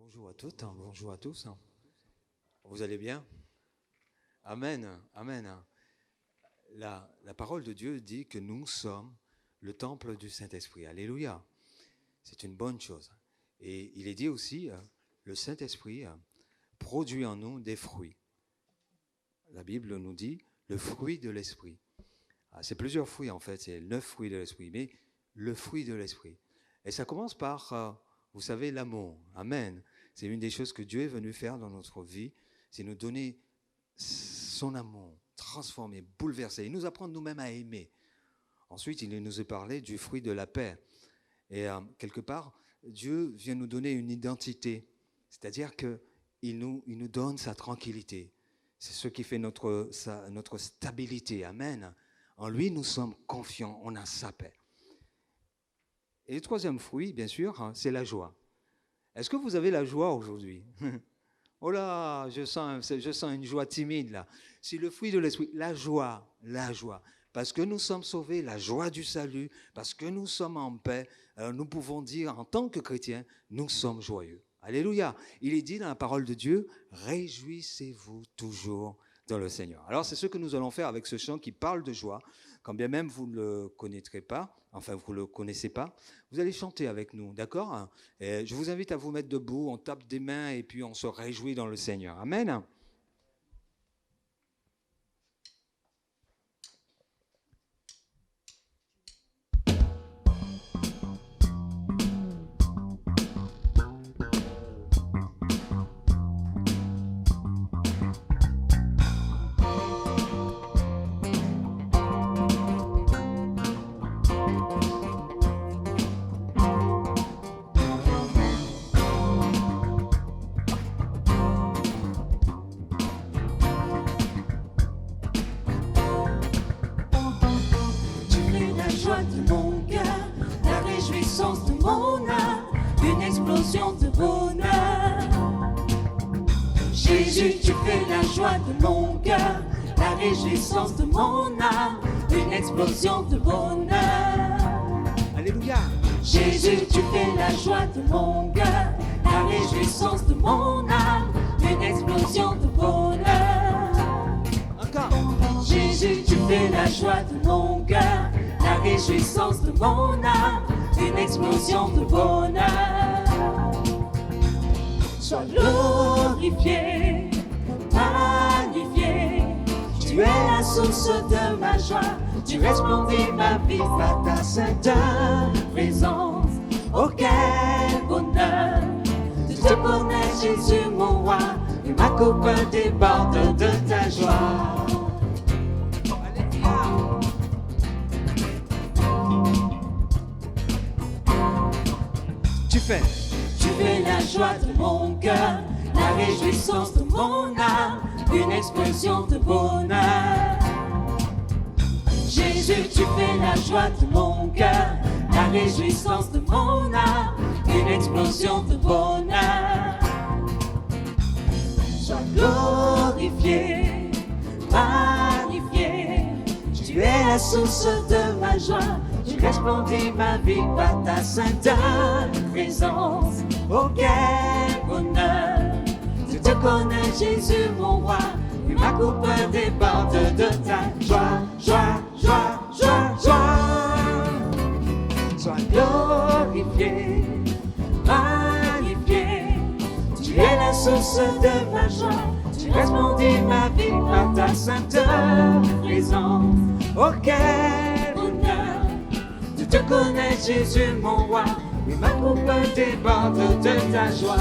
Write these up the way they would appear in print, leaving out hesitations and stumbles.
Bonjour à toutes, bonjour à tous. Vous allez bien? Amen, amen. La parole de Dieu dit que nous sommes le temple du Saint-Esprit. Alléluia. C'est une bonne chose. Et il est dit aussi, le Saint-Esprit produit en nous des fruits. La Bible nous dit le fruit de l'Esprit. C'est plusieurs fruits en fait, c'est 9 fruits de l'Esprit, mais le fruit de l'Esprit. Et ça commence par, vous savez, l'amour. Amen. C'est une des choses que Dieu est venu faire dans notre vie, c'est nous donner son amour, transformer, bouleverser, et nous apprendre nous-mêmes à aimer. Ensuite, il nous a parlé du fruit de la paix. Et quelque part, Dieu vient nous donner une identité, c'est-à-dire qu'il nous donne sa tranquillité. C'est ce qui fait notre stabilité. Amen. En lui, nous sommes confiants, on a sa paix. Et le troisième fruit, bien sûr, c'est la joie. Est-ce que vous avez la joie aujourd'hui? Oh là, je sens une joie timide là. C'est le fruit de l'esprit, la joie. Parce que nous sommes sauvés, la joie du salut, parce que nous sommes en paix, nous pouvons dire en tant que chrétiens, nous sommes joyeux. Alléluia. Il est dit dans la parole de Dieu, réjouissez-vous toujours dans le Seigneur. Alors c'est ce que nous allons faire avec ce chant qui parle de joie. Quand bien même vous ne le connaîtrez pas, enfin vous ne le connaissez pas, vous allez chanter avec nous, d'accord? Et je vous invite à vous mettre debout, on tape des mains et puis on se réjouit dans le Seigneur. Amen. De mon cœur, la réjouissance de mon âme, une explosion de bonheur. Alléluia. Jésus, tu fais la joie de mon cœur, la réjouissance de mon âme, une explosion de bonheur. Encore. Jésus, tu fais la joie de mon cœur, la réjouissance de mon âme, une explosion de bonheur. Sois glorifié, magnifié, tu es la source de ma joie, tu resplendis ma vie par ta sainte présence. Oh quel bonheur de te connaître, Jésus mon roi, et ma coupe déborde de ta joie. Tu fais la joie de mon cœur, la réjouissance de mon âme, une explosion de bonheur. Jésus, tu fais la joie de mon cœur, la réjouissance de mon âme, une explosion de bonheur. Sois glorifié, magnifié, tu es la source de ma joie, tu resplendis ma vie par ta sainte présence. Oh quel bonheur de te connaître, Jésus mon roi, et ma coupe déborde de ta joie, joie, joie, joie, joie. Sois glorifié, magnifié, tu es la source de ma joie, tu resplendis ma vie par ta sainte présence. Oh quel bonheur de te connaître, Jésus mon roi, et ma coupe déborde de ta joie.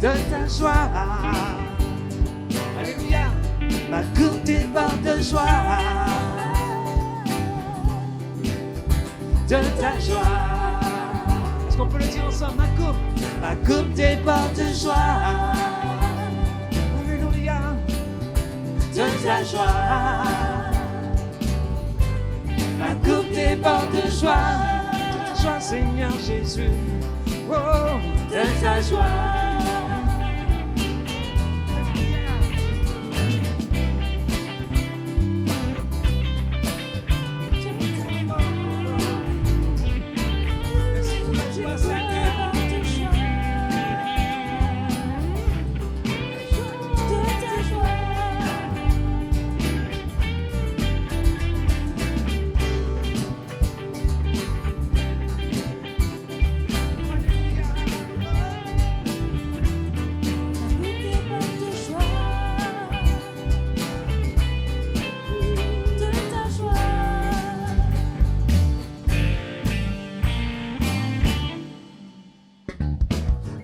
De ta joie, alléluia, ma coupe déborde de joie, de ta joie. Est-ce qu'on peut le dire ensemble? Ma coupe déborde de joie, Alléluia. de ta joie. Ma coupe déborde de joie, Joie, Seigneur Jésus. Oh. de ta joie. Merci.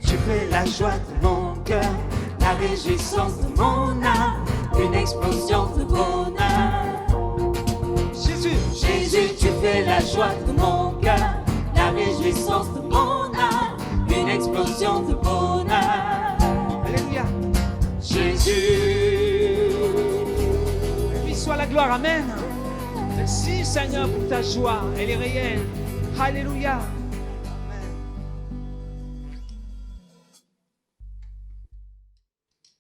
Tu fais la joie de mon cœur, la réjouissance de mon âme, une explosion de bonheur. Jésus, Jésus, tu fais la joie de mon cœur, la réjouissance de mon âme, une explosion de bonheur. alléluia. Jésus, Lui soit la gloire, amen. Merci Seigneur pour ta joie, elle est réelle. Alléluia.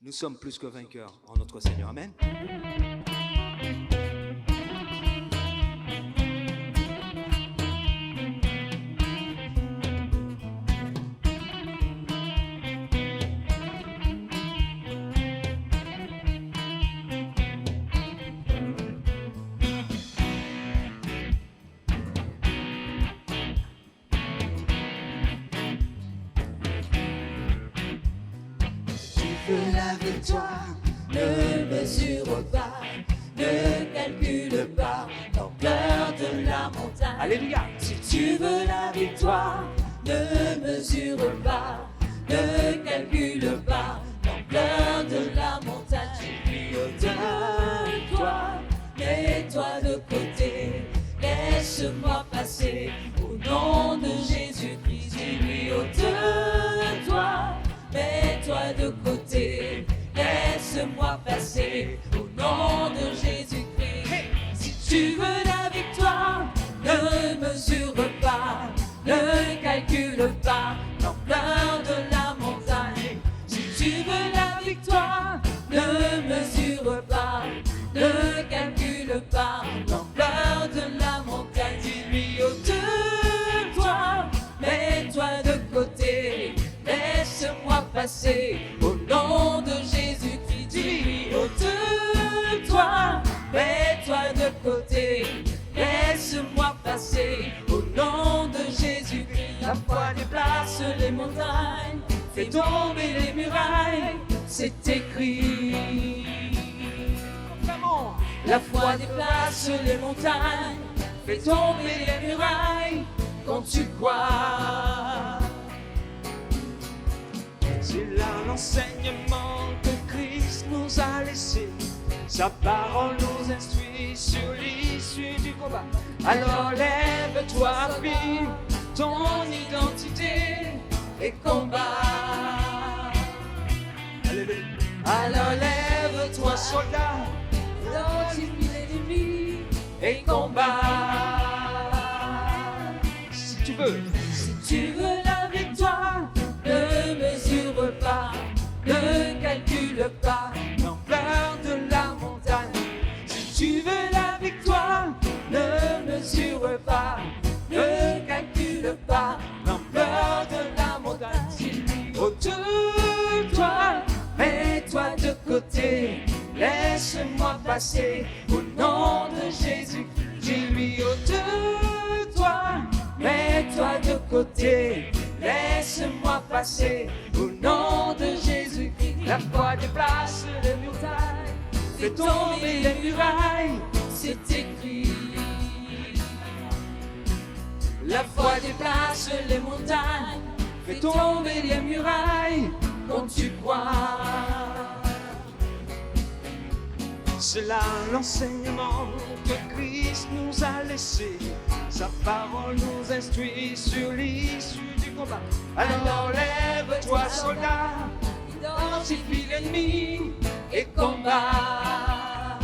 Nous sommes plus que vainqueurs en notre Seigneur. Amen. la victoire ne mesure pas, ne calcule pas l'ampleur de la montagne. Alléluia. Si tu veux la victoire, ne mesure pas, ne calcule pas l'ampleur de la montagne. Dis-lui de toi, mets-toi de côté, laisse-moi passer au nom de Jésus-Christ. Dis-lui de toi, mets-toi de côté, laisse-moi passer au nom de Jésus-Christ. Si tu veux la victoire, ne mesure pas, ne calcule pas l'ampleur de la montagne. Si tu veux la victoire, ne mesure pas, ne calcule pas l'ampleur de la montagne. Dis-lui de toi, mets-toi de côté, laisse-moi passer au nom de Jésus-Christ. Dis-lui de toi, mets-toi de côté, laisse-moi passer au nom de Jésus-Christ. La foi déplace les montagnes, fait tomber les murailles, c'est écrit. La foi déplace les montagnes, fait tomber les murailles quand tu crois. C'est là l'enseignement que Christ nous a laissé. Sa parole nous instruit sur l'issue du combat. Alors lève-toi, fille, ton identité et combat. Alléluia. Alors lève-toi, soldat, identifie l'ennemi et combat. Si tu veux, Si tu veux la victoire, ne mesure pas, ne calcule pas l'ampleur de la montagne. Si tu veux la victoire, ne mesure pas, ne calcule pas l'ampleur de la montagne. Dis-lui de toi, mets-toi de côté, laisse-moi passer au nom de Jésus. Dis-lui de toi, mets-toi de côté, laisse-moi passer au nom de Jésus-Christ. La foi déplace les montagnes, fait tomber les murailles, c'est écrit. La foi déplace les montagnes, fait tomber les murailles quand tu crois. c'est là l'enseignement que Christ nous a laissé. Sa parole nous instruit sur l'issue du combat. Alors lève-toi, soldat, identifie l'ennemi et combat.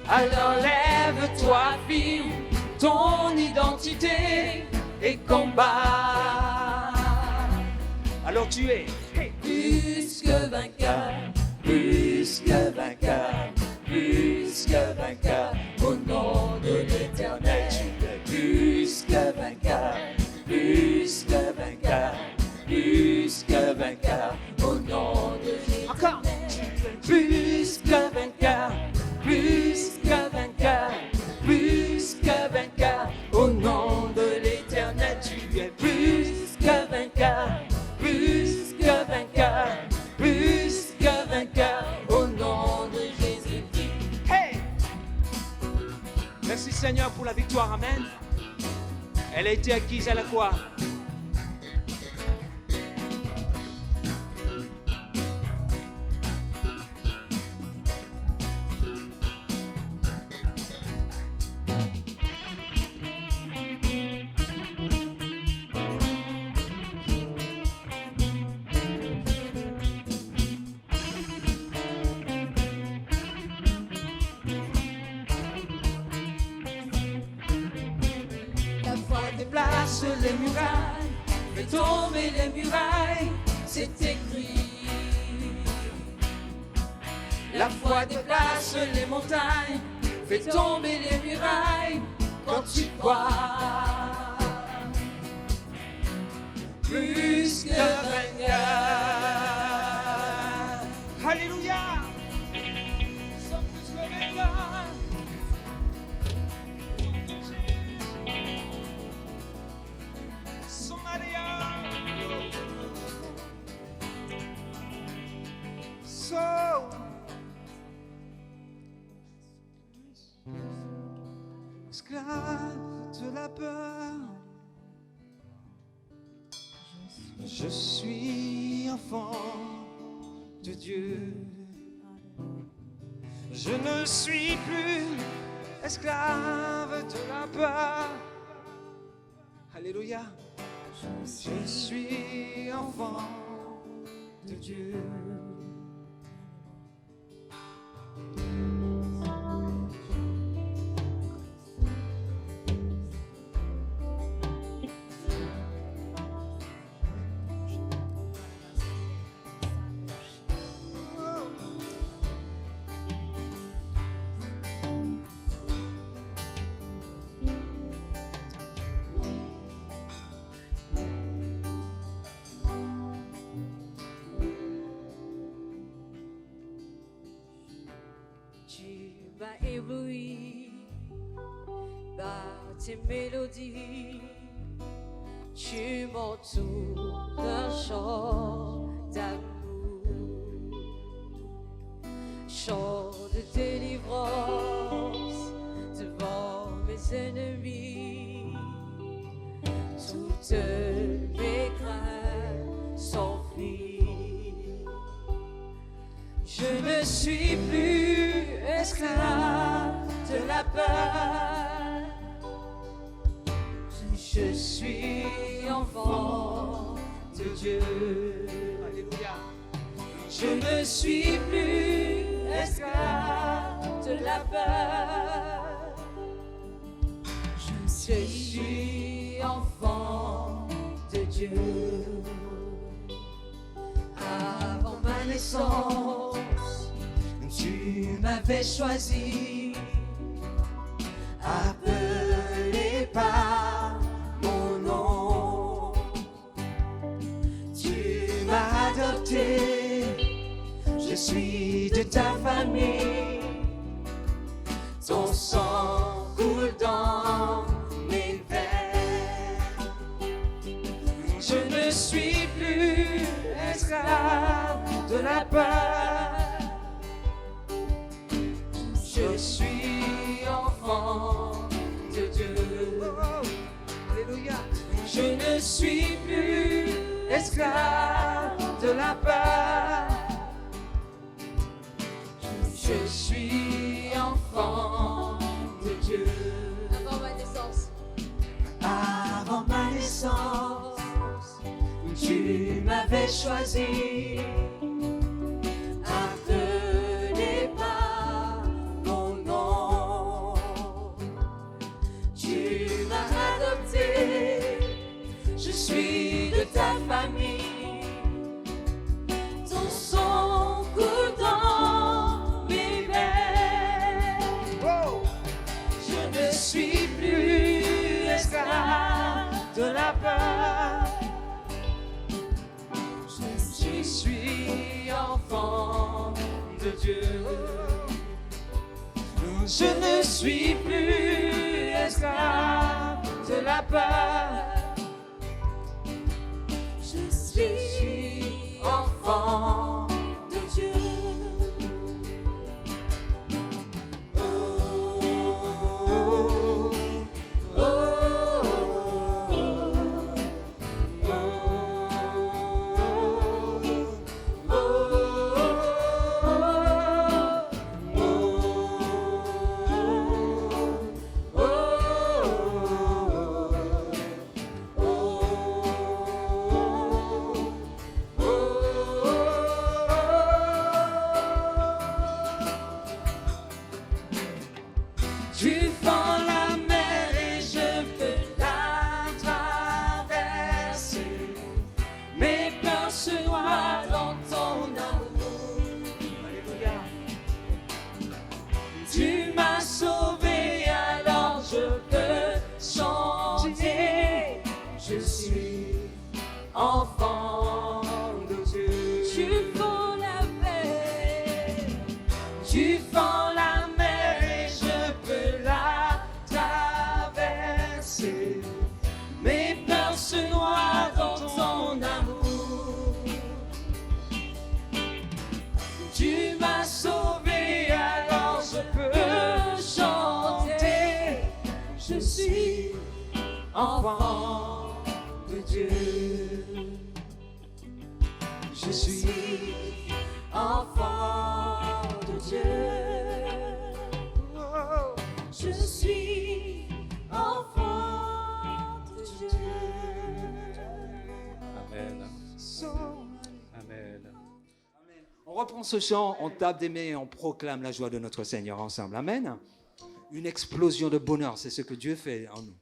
Alors lève-toi, fille, ton identité et combat. Alors tu es Plus que vainqueur, plus que vainqueur, plus que vainqueur, au nom de l'Éternel. Plus que vainqueur, plus que vainqueur, plus que vainqueur, au nom de Encore. l'Éternel. Plus que vainqueur, plus que vainqueur, plus que vainqueur, au nom de l'Éternel. Tu es plus que vainqueur, plus que vainqueur, plus que vainqueur, au nom de Jésus-Christ. Hey! Merci Seigneur pour la victoire, amen. Elle a été acquise à la croix. déplace les murailles, fais tomber les murailles, c'est écrit. La foi déplace les montagnes, fait tomber les murailles quand tu crois. Plus que vainqueur. Alléluia. Nous sommes plus que vainqueurs. Somalia. Esclave de la peur, je suis enfant de Dieu. Je ne suis plus esclave de la peur. Alléluia. Je suis enfant de Dieu. Ébloui par tes mélodies, tu m'entoures d'un chant d'amour, chant de délivrance devant mes ennemis. Toutes mes craintes s'enfuient. Je ne suis plus esclave de la peur, je suis enfant de Dieu. Alléluia. Je ne suis plus esclave de la peur, je suis enfant de Dieu. Avant ma naissance, tu m'avais choisi, appelé par mon nom. Tu m'as adopté, je suis de ta famille. Ton sang coule dans mes veines. Je ne suis plus esclave de la peur. Je suis enfant de Dieu. Alléluia. Je ne suis plus esclave de la peur. Je suis enfant de Dieu. Avant ma naissance. Avant ma naissance, tu m'avais choisi. Je suis de ta famille, ton sang coule dans mes veines. Oh. Je ne suis plus esclave de la peur, je suis enfant de Dieu. Je ne suis plus esclave de la peur. Je suis enfant de Dieu. Oh, oh, oh, oh, je suis enfant de Dieu. Tu fends la mer, tu fends la mer et je peux la traverser. Mes peurs se noient dans ton amour. Tu m'as sauvé, alors je peux chanter. Je suis enfant de Dieu. Je suis enfant de Dieu. Je suis enfant de Dieu. Amen. Amen. On reprend ce chant, on tape des mains et on proclame la joie de notre Seigneur ensemble. Amen. Une explosion de bonheur, c'est ce que Dieu fait en nous.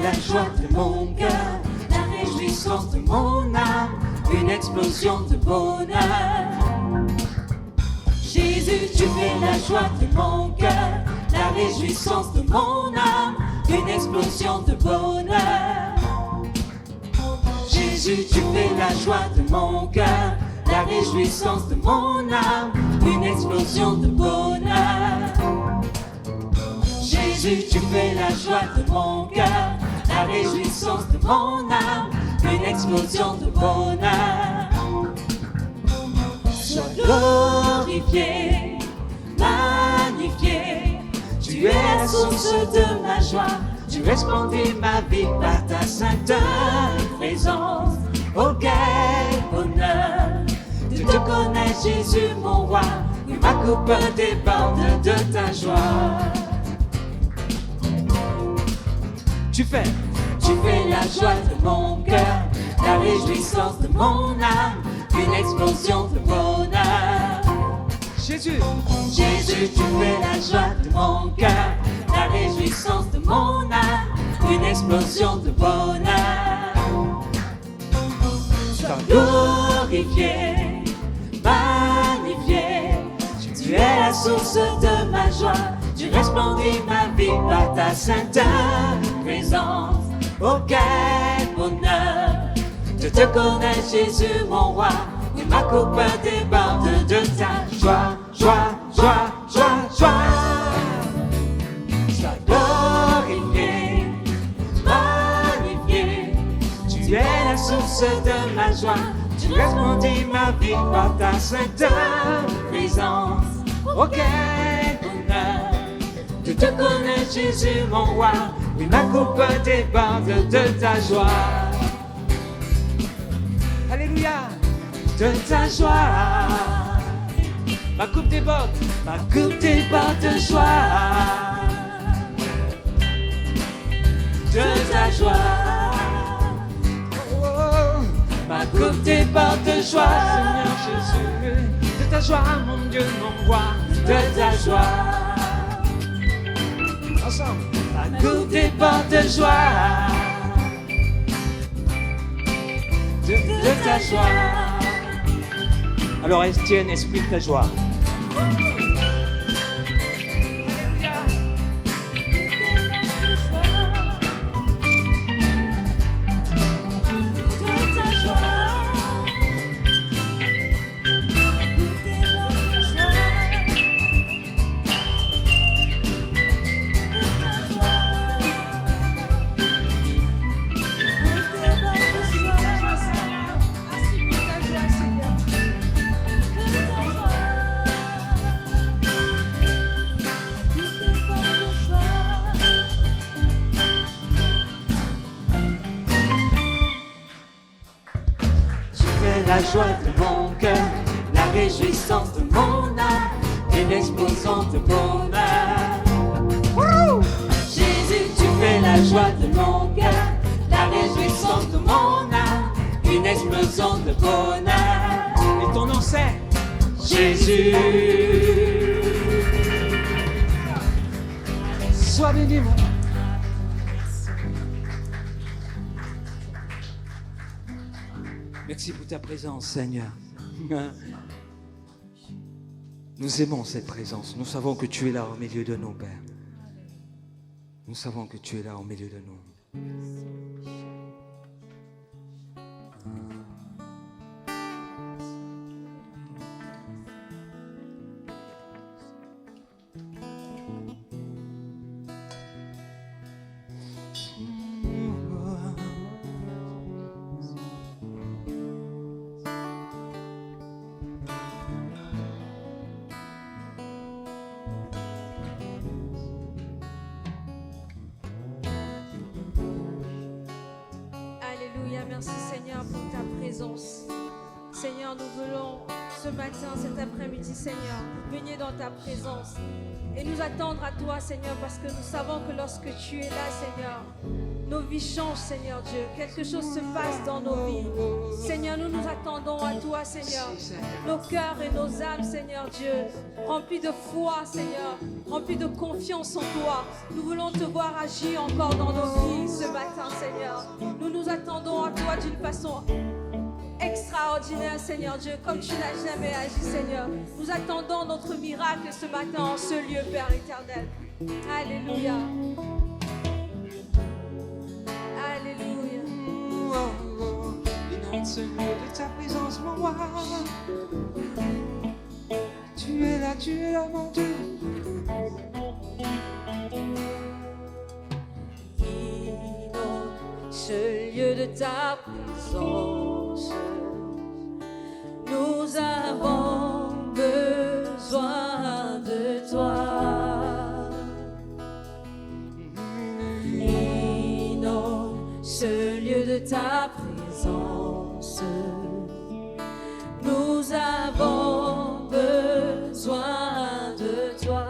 La joie de mon cœur, la réjouissance de mon âme, une explosion de bonheur. Jésus, tu fais la joie de mon cœur, la réjouissance de mon âme, une explosion de bonheur. Jésus, tu fais la joie de mon cœur, la réjouissance de mon âme, une explosion de bonheur. Jésus, tu fais la joie de mon cœur, la réjouissance de mon âme, une explosion de bonheur. Sois glorifié, magnifié, tu es la source de ma joie, tu resplendis ma vie par ta sainte présence. Oh quel bonheur de te connaître Jésus mon roi, oui ma coupe déborde de ta joie. Tu fais la joie de mon cœur, la réjouissance de mon âme, une explosion de bonheur. Jésus, Jésus, tu fais la joie de mon cœur, la réjouissance de mon âme, une explosion de bonheur. Sois glorifié, magnifié, tu es la source de ma joie, tu resplendis ma vie par ta sainte présence. Oh quel bonheur de te connaître Jésus mon roi, et ma coupe déborde de ta joie, joie, joie, joie, joie. Sois glorifié, magnifié, tu es la source de ma joie, tu resplendis ma vie par ta sainte présence. Oh quel bonheur de te connaître Jésus mon roi, oui ma coupe déborde de ta joie. alléluia, De ta joie, ma coupe déborde, ma coupe déborde de joie. De ta joie, oh, ma coupe déborde de joie. Seigneur Jésus, de ta joie, mon Dieu, mon roi, De ta joie, ensemble, ma coupe déborde de joie. De ta joie. Alors Estienne, explique ta joie. La joie de mon cœur, la réjouissance de mon âme, une explosion de bonheur. Jésus, tu fais la joie de mon cœur, la réjouissance naissance de mon âme, une explosion de bonheur. Et ton nom c'est Jésus. Sois béni, mon Merci pour ta présence, Seigneur. Nous aimons cette présence. Nous savons que tu es là au milieu de nous, Père. Nous savons que tu es là au milieu de nous. Alléluia, merci Seigneur pour ta présence. Seigneur, nous voulons ce matin, cet après-midi, Seigneur, venir dans ta présence et nous attendre à toi, Seigneur, parce que nous savons que lorsque tu es là, Seigneur, nos vies changent, Seigneur Dieu. Quelque chose se passe dans nos vies. Seigneur, nous nous attendons à toi, Seigneur. Nos cœurs et nos âmes, Seigneur Dieu, remplis de foi, Seigneur, remplis de confiance en toi. Nous voulons te voir agir encore dans nos vies ce matin, Seigneur. Nous nous attendons à toi d'une façon extraordinaire, Seigneur Dieu, comme tu n'as jamais agi, Seigneur. Nous attendons notre miracle ce matin en ce lieu, Père éternel. Alléluia. Alléluia. Inonde ce lieu de ta présence, mon roi. Tu es là, mon Dieu. Inonde ce lieu de ta présence. Nous avons besoin de toi. Inonde ce lieu de ta présence. Nous avons besoin de toi.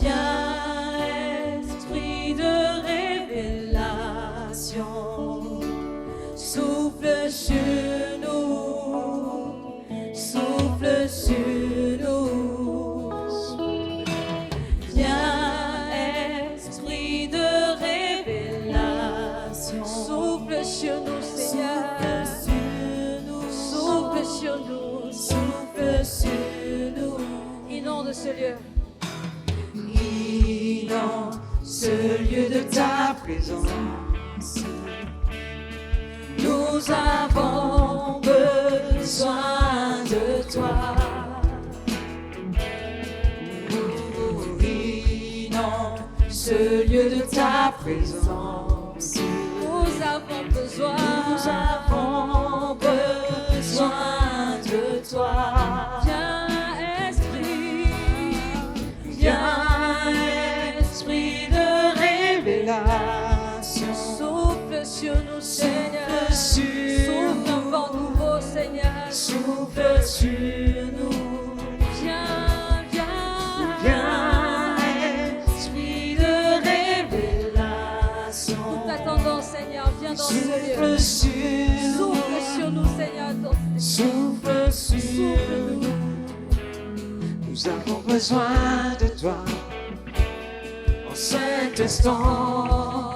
Viens, esprit de révélation, souffle sur nous, souffle sur nous. Viens, esprit de révélation, souffle sur nous, Seigneur. Souffle sur nous, souffle sur nous. Inonde ce lieu. Inonde ce lieu de ta présence. Nous avons besoin de toi. Inonde ce lieu de ta présence. Nous avons besoin de toi. Viens, esprit de révélation, souffle sur nous, Seigneur. Souffle un vent nouveau, Seigneur. Souffle sur nous. Viens, esprit de révélation. Nous t'attendons, Seigneur. Viens dans ce lieu. Souffle sur nous, Seigneur. Souffle sur nous. Nous avons besoin de toi en cet instant.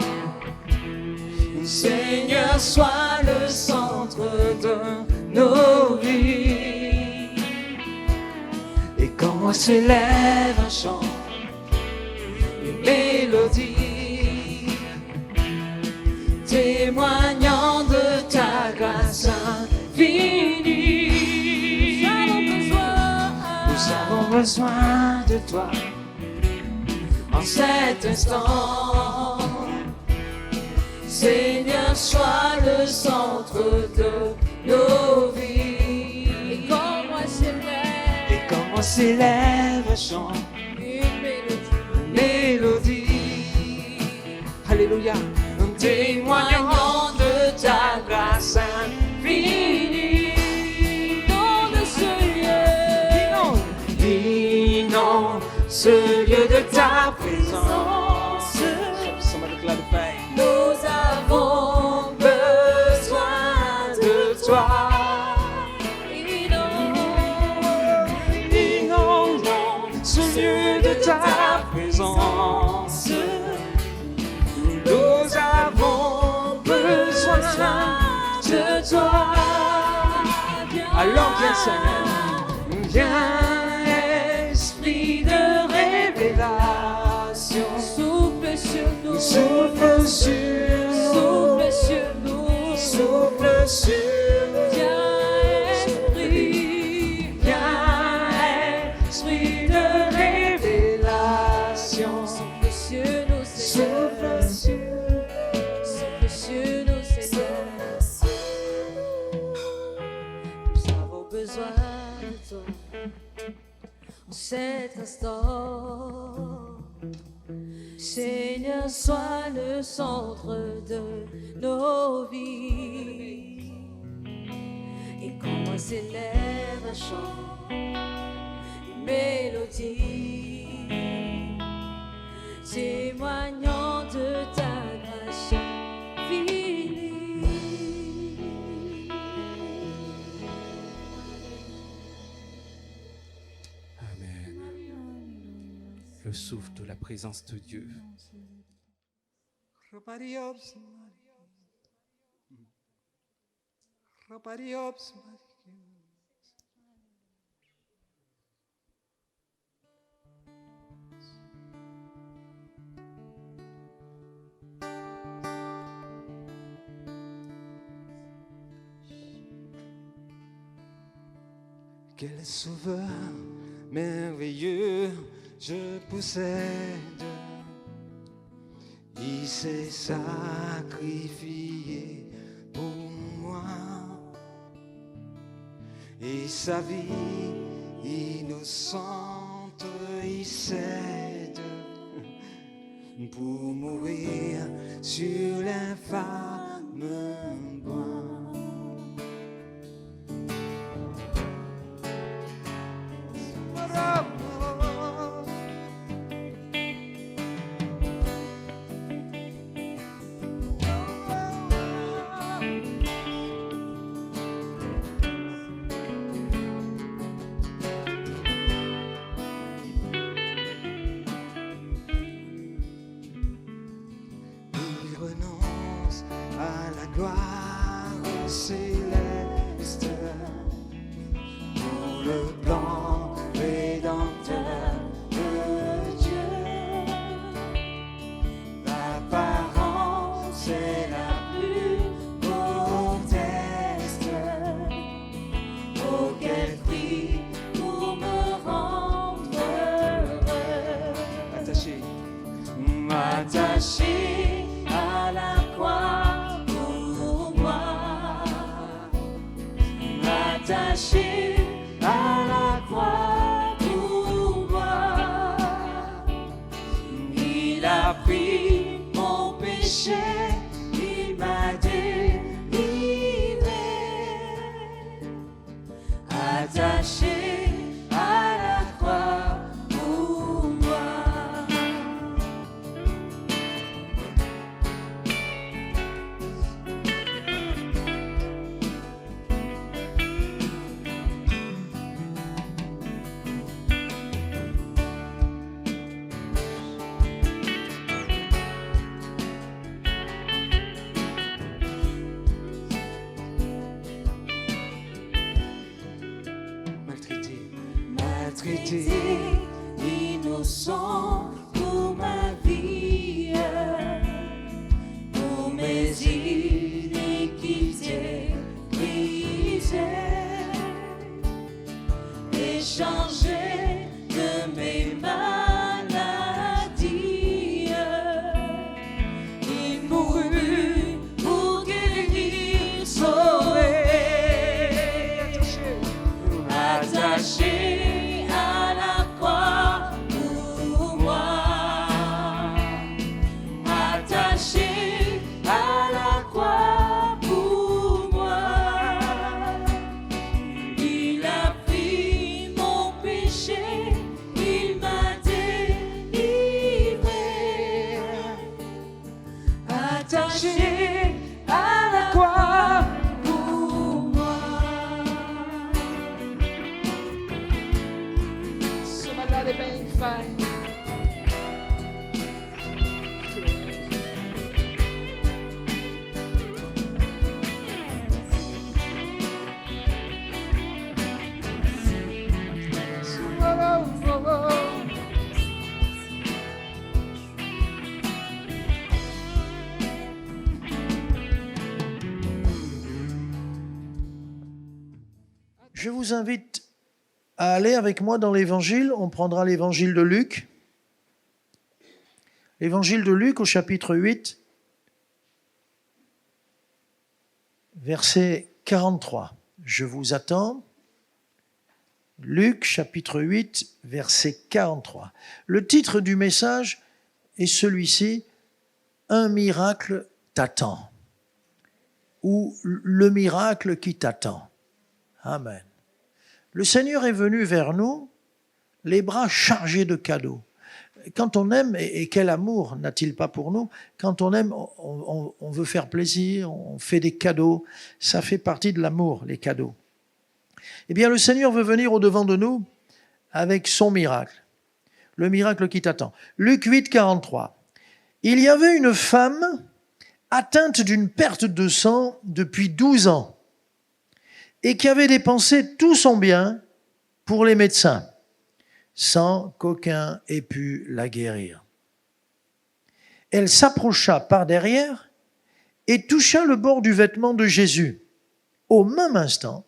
Seigneur, sois le centre de nos vies. Et quand moi s'élève un chant, une mélodie, témoignant de ta grâce infinie. Nous avons besoin de toi en cet instant. Seigneur, sois le centre de nos vies. Et quand moi s'élève un chant, une mélodie, alléluia, témoignant de ta grâce infinie. Inonde ce lieu Ce lieu de ta présence. Père. Nous avons besoin de toi. Inondons ce lieu de ta présence. Nous avons besoin de toi. Alors viens Seigneur, viens Esprit de révélation. Souffle sur nous, Souffle sur nous, souffle sur nous, souffle sur nous. viens Esprit, Esprit de révélation. souffle sur nous, Souffle Seigneur, sur souffle sur nous, Seigneur. Nous avons besoin de toi en cet instant. Seigneur, sois le centre de nos vies. Et quand s'élève un chant, une mélodie, témoignant de ta grâce infinie. Amen. Le souffle de la présence de Dieu. Quel sauveur merveilleux je possède. Il s'est sacrifié pour moi. Et sa vie innocente, il cède pour mourir sur l'infâme bois. Il renonce à la gloire céleste pour le plan rédempteur de Dieu. L'apparence est la plus modeste. Oh, quel prix pour me rendre heureux. Attaché, Attaché à la croix pour moi. Attaché à la croix pour moi. Il a pris mon péché, il m'a délivré. Attaché à la croix pour moi. maltraité, Maltraité, innocent pour ma vie, pour mes iniquités brisées, échangé de mes maladies. Il mourut pour guérir, sauver. Attaché à la croix pour moi. Attaché à la croix marcher à la croix pour moi. Somebody bang fire. Je vous invite à aller avec moi dans l'Évangile. On prendra l'Évangile de Luc. L'Évangile de Luc au chapitre 8, verset 43. Je vous attends. Luc chapitre 8, verset 43. Le titre du message est celui-ci, « Un miracle t'attend » ou « Le miracle qui t'attend ». Amen. Le Seigneur est venu vers nous, les bras chargés de cadeaux. Quand on aime, et quel amour n'a-t-il pas pour nous, quand on aime, on veut faire plaisir, on fait des cadeaux. Ça fait partie de l'amour, les cadeaux. Eh bien, le Seigneur veut venir au-devant de nous avec son miracle, le miracle qui t'attend. Luc 8, 43. Il y avait une femme atteinte d'une perte de sang depuis 12 ans et qui avait dépensé tout son bien pour les médecins, sans qu'aucun ait pu la guérir. Elle s'approcha par derrière et toucha le bord du vêtement de Jésus. Au même instant,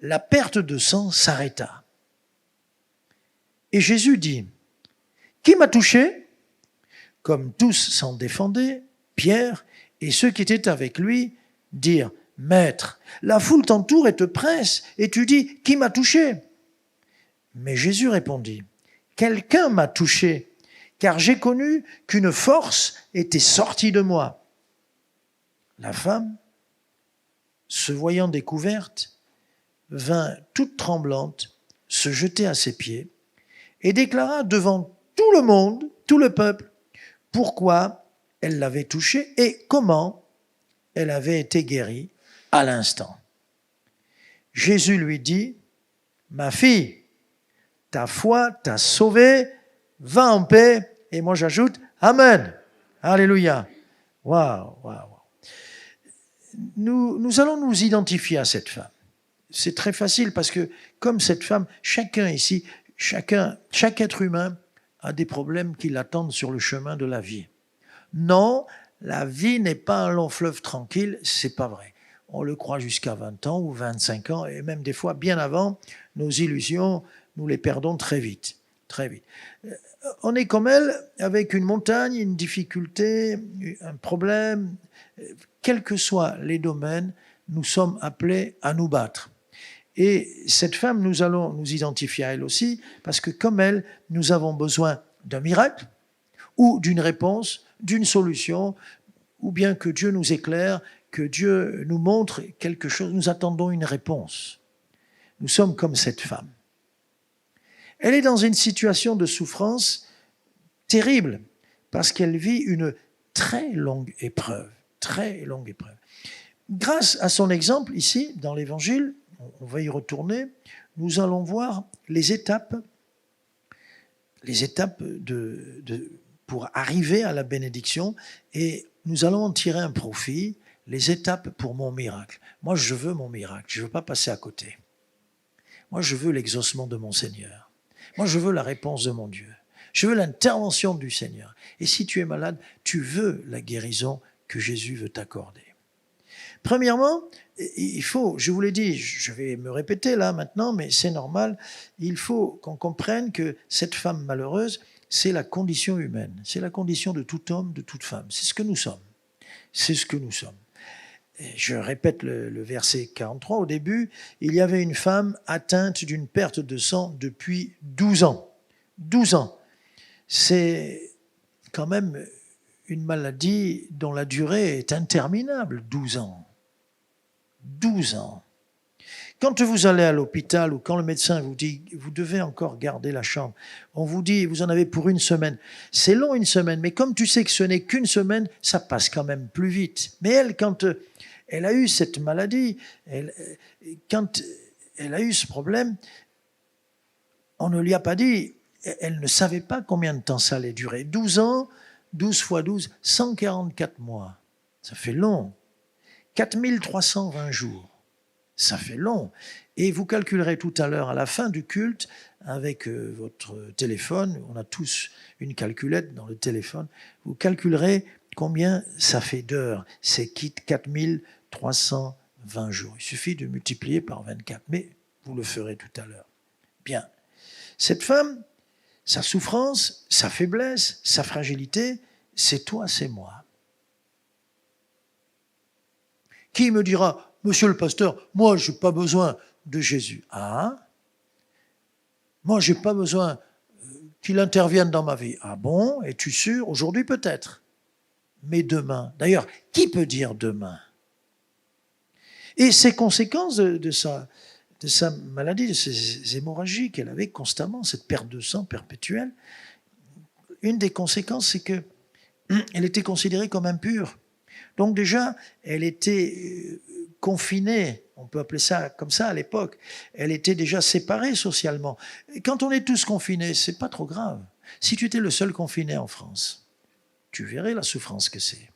la perte de sang s'arrêta. Et Jésus dit, « Qui m'a touché ?» Comme tous s'en défendaient, Pierre et ceux qui étaient avec lui dirent, « Maître, la foule t'entoure et te presse, et tu dis, « Qui m'a touché ?» Mais Jésus répondit, « Quelqu'un m'a touché, car j'ai connu qu'une force était sortie de moi. » La femme, se voyant découverte, vint toute tremblante se jeter à ses pieds et déclara devant tout le monde, tout le peuple, pourquoi elle l'avait touché et comment elle avait été guérie à l'instant. Jésus lui dit, « Ma fille, ta foi t'a sauvée, va en paix. » Et moi j'ajoute, « Amen. » Alléluia. Waouh, waouh. Nous allons nous identifier à cette femme. C'est très facile parce que, comme cette femme, chacun ici, chaque être humain a des problèmes qui l'attendent sur le chemin de la vie. Non, la vie n'est pas un long fleuve tranquille, c'est pas vrai. On le croit jusqu'à 20 ans ou 25 ans, et même des fois, bien avant, nos illusions, nous les perdons très vite, très vite. On est comme elle, avec une montagne, une difficulté, un problème. Quels que soient les domaines, nous sommes appelés à nous battre. Et cette femme, nous allons nous identifier à elle aussi, parce que comme elle, nous avons besoin d'un miracle, ou d'une réponse, d'une solution, ou bien que Dieu nous éclaire, que Dieu nous montre quelque chose. Nous attendons une réponse. Nous sommes comme cette femme. Elle est dans une situation de souffrance terrible, parce qu'elle vit une très longue épreuve, très longue épreuve. Grâce à son exemple, ici, dans l'Évangile, on va y retourner, nous allons voir les étapes pour arriver à la bénédiction, et nous allons en tirer un profit, les étapes pour mon miracle. Moi, je veux mon miracle, je ne veux pas passer à côté. Moi, je veux l'exaucement de mon Seigneur. Moi, je veux la réponse de mon Dieu. Je veux l'intervention du Seigneur. Et si tu es malade, tu veux la guérison que Jésus veut t'accorder. Premièrement, il faut, je vous l'ai dit, je vais me répéter là maintenant, mais c'est normal, il faut qu'on comprenne que cette femme malheureuse, c'est la condition humaine, c'est la condition de tout homme, de toute femme. C'est ce que nous sommes. C'est ce que nous sommes. Et je répète le verset 43 au début, il y avait une femme atteinte d'une perte de sang depuis 12 ans. 12 ans. C'est quand même une maladie dont la durée est interminable, 12 ans. 12 ans. Quand vous allez à l'hôpital ou quand le médecin vous dit « vous devez encore garder la chambre », on vous dit « vous en avez pour 1 semaine ». C'est long 1 semaine, mais comme tu sais que ce n'est qu'1 semaine, ça passe quand même plus vite. Mais elle, quand elle a eu cette maladie, quand elle a eu ce problème, on ne lui a pas dit, elle ne savait pas combien de temps ça allait durer. 12 ans, 12 fois 12, 144 mois. Ça fait long. 4320 jours. Ça fait long. Et vous calculerez tout à l'heure, à la fin du culte, avec votre téléphone, on a tous une calculette dans le téléphone, vous calculerez combien ça fait d'heures. C'est 4320 jours. Il suffit de multiplier par 24, mais vous le ferez tout à l'heure. Bien. Cette femme, sa souffrance, sa faiblesse, sa fragilité, c'est toi, c'est moi. Qui me dira, monsieur le pasteur, moi, je n'ai pas besoin de Jésus. Ah, moi, je n'ai pas besoin qu'il intervienne dans ma vie. Ah bon, es-tu sûr? Aujourd'hui, peut-être. Mais demain. D'ailleurs, qui peut dire demain? Et ces conséquences de sa maladie, de ces hémorragies qu'elle avait constamment, cette perte de sang perpétuelle, une des conséquences, c'est qu'elle était considérée comme impure. Donc déjà, elle était confinée, on peut appeler ça comme ça à l'époque. Elle était déjà séparée socialement. Et quand on est tous confinés, c'est pas trop grave. Si tu étais le seul confiné en France, tu verrais la souffrance que c'est.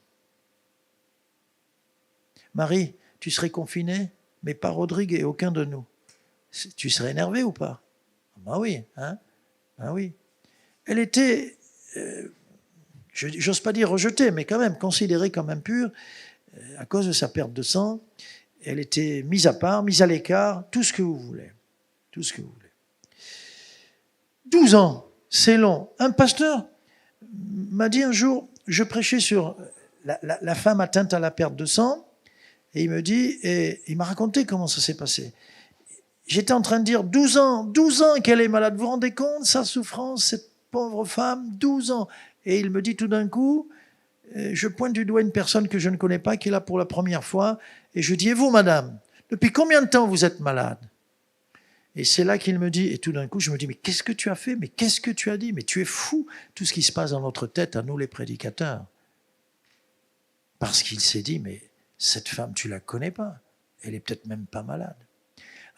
Marie, tu serais confinée, mais pas Rodrigue et aucun de nous. Tu serais énervé ou pas? Ben oui, hein? Ben oui. Elle était, j'ose pas dire rejetée, mais quand même considérée comme impure à cause de sa perte de sang. Elle était mise à part, mise à l'écart, tout ce que vous voulez. Tout ce que vous voulez. 12 ans, c'est long. Un pasteur m'a dit un jour, je prêchais sur la femme atteinte à la perte de sang, et il me dit, et il m'a raconté comment ça s'est passé. J'étais en train de dire 12 ans qu'elle est malade. Vous vous rendez compte, sa souffrance, cette pauvre femme, 12 ans. Et il me dit tout d'un coup, je pointe du doigt une personne que je ne connais pas, qui est là pour la première fois, et je dis, et vous, madame, depuis combien de temps vous êtes malade? Et c'est là qu'il me dit, et tout d'un coup, je me dis, mais qu'est-ce que tu as fait? Mais qu'est-ce que tu as dit? Mais tu es fou, tout ce qui se passe dans notre tête, à nous les prédicateurs. Parce qu'il s'est dit, mais cette femme, tu la connais pas. Elle est peut-être même pas malade.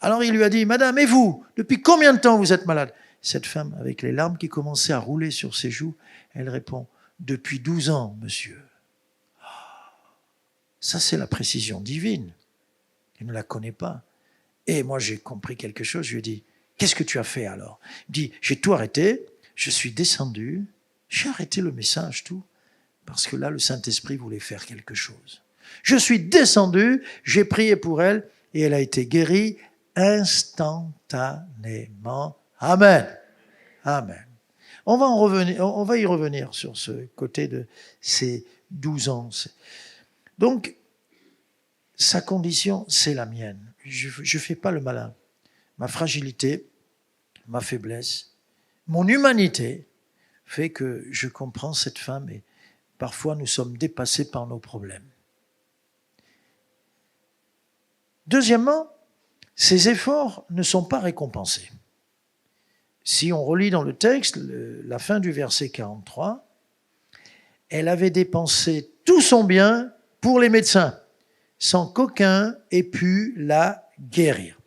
Alors il lui a dit, madame, et vous, depuis combien de temps vous êtes malade? Cette femme, avec les larmes qui commençaient à rouler sur ses joues, elle répond, depuis 12 ans, monsieur. Ça, c'est la précision divine. Il ne la connaît pas. Et moi, j'ai compris quelque chose. Je lui ai dit, qu'est-ce que tu as fait alors? Il dit, j'ai tout arrêté, je suis descendu, j'ai arrêté le message, tout, parce que là, le Saint-Esprit voulait faire quelque chose. Je suis descendu, j'ai prié pour elle, et elle a été guérie instantanément. Amen. Amen. On va y revenir sur ce côté de ces 12 ans. Donc, sa condition, c'est la mienne. Je ne fais pas le malin. Ma fragilité, ma faiblesse, mon humanité fait que je comprends cette femme et parfois nous sommes dépassés par nos problèmes. Deuxièmement, ses efforts ne sont pas récompensés. Si on relit dans le texte, la fin du verset 43, elle avait dépensé tout son bien pour les médecins, sans qu'aucun ait pu la guérir.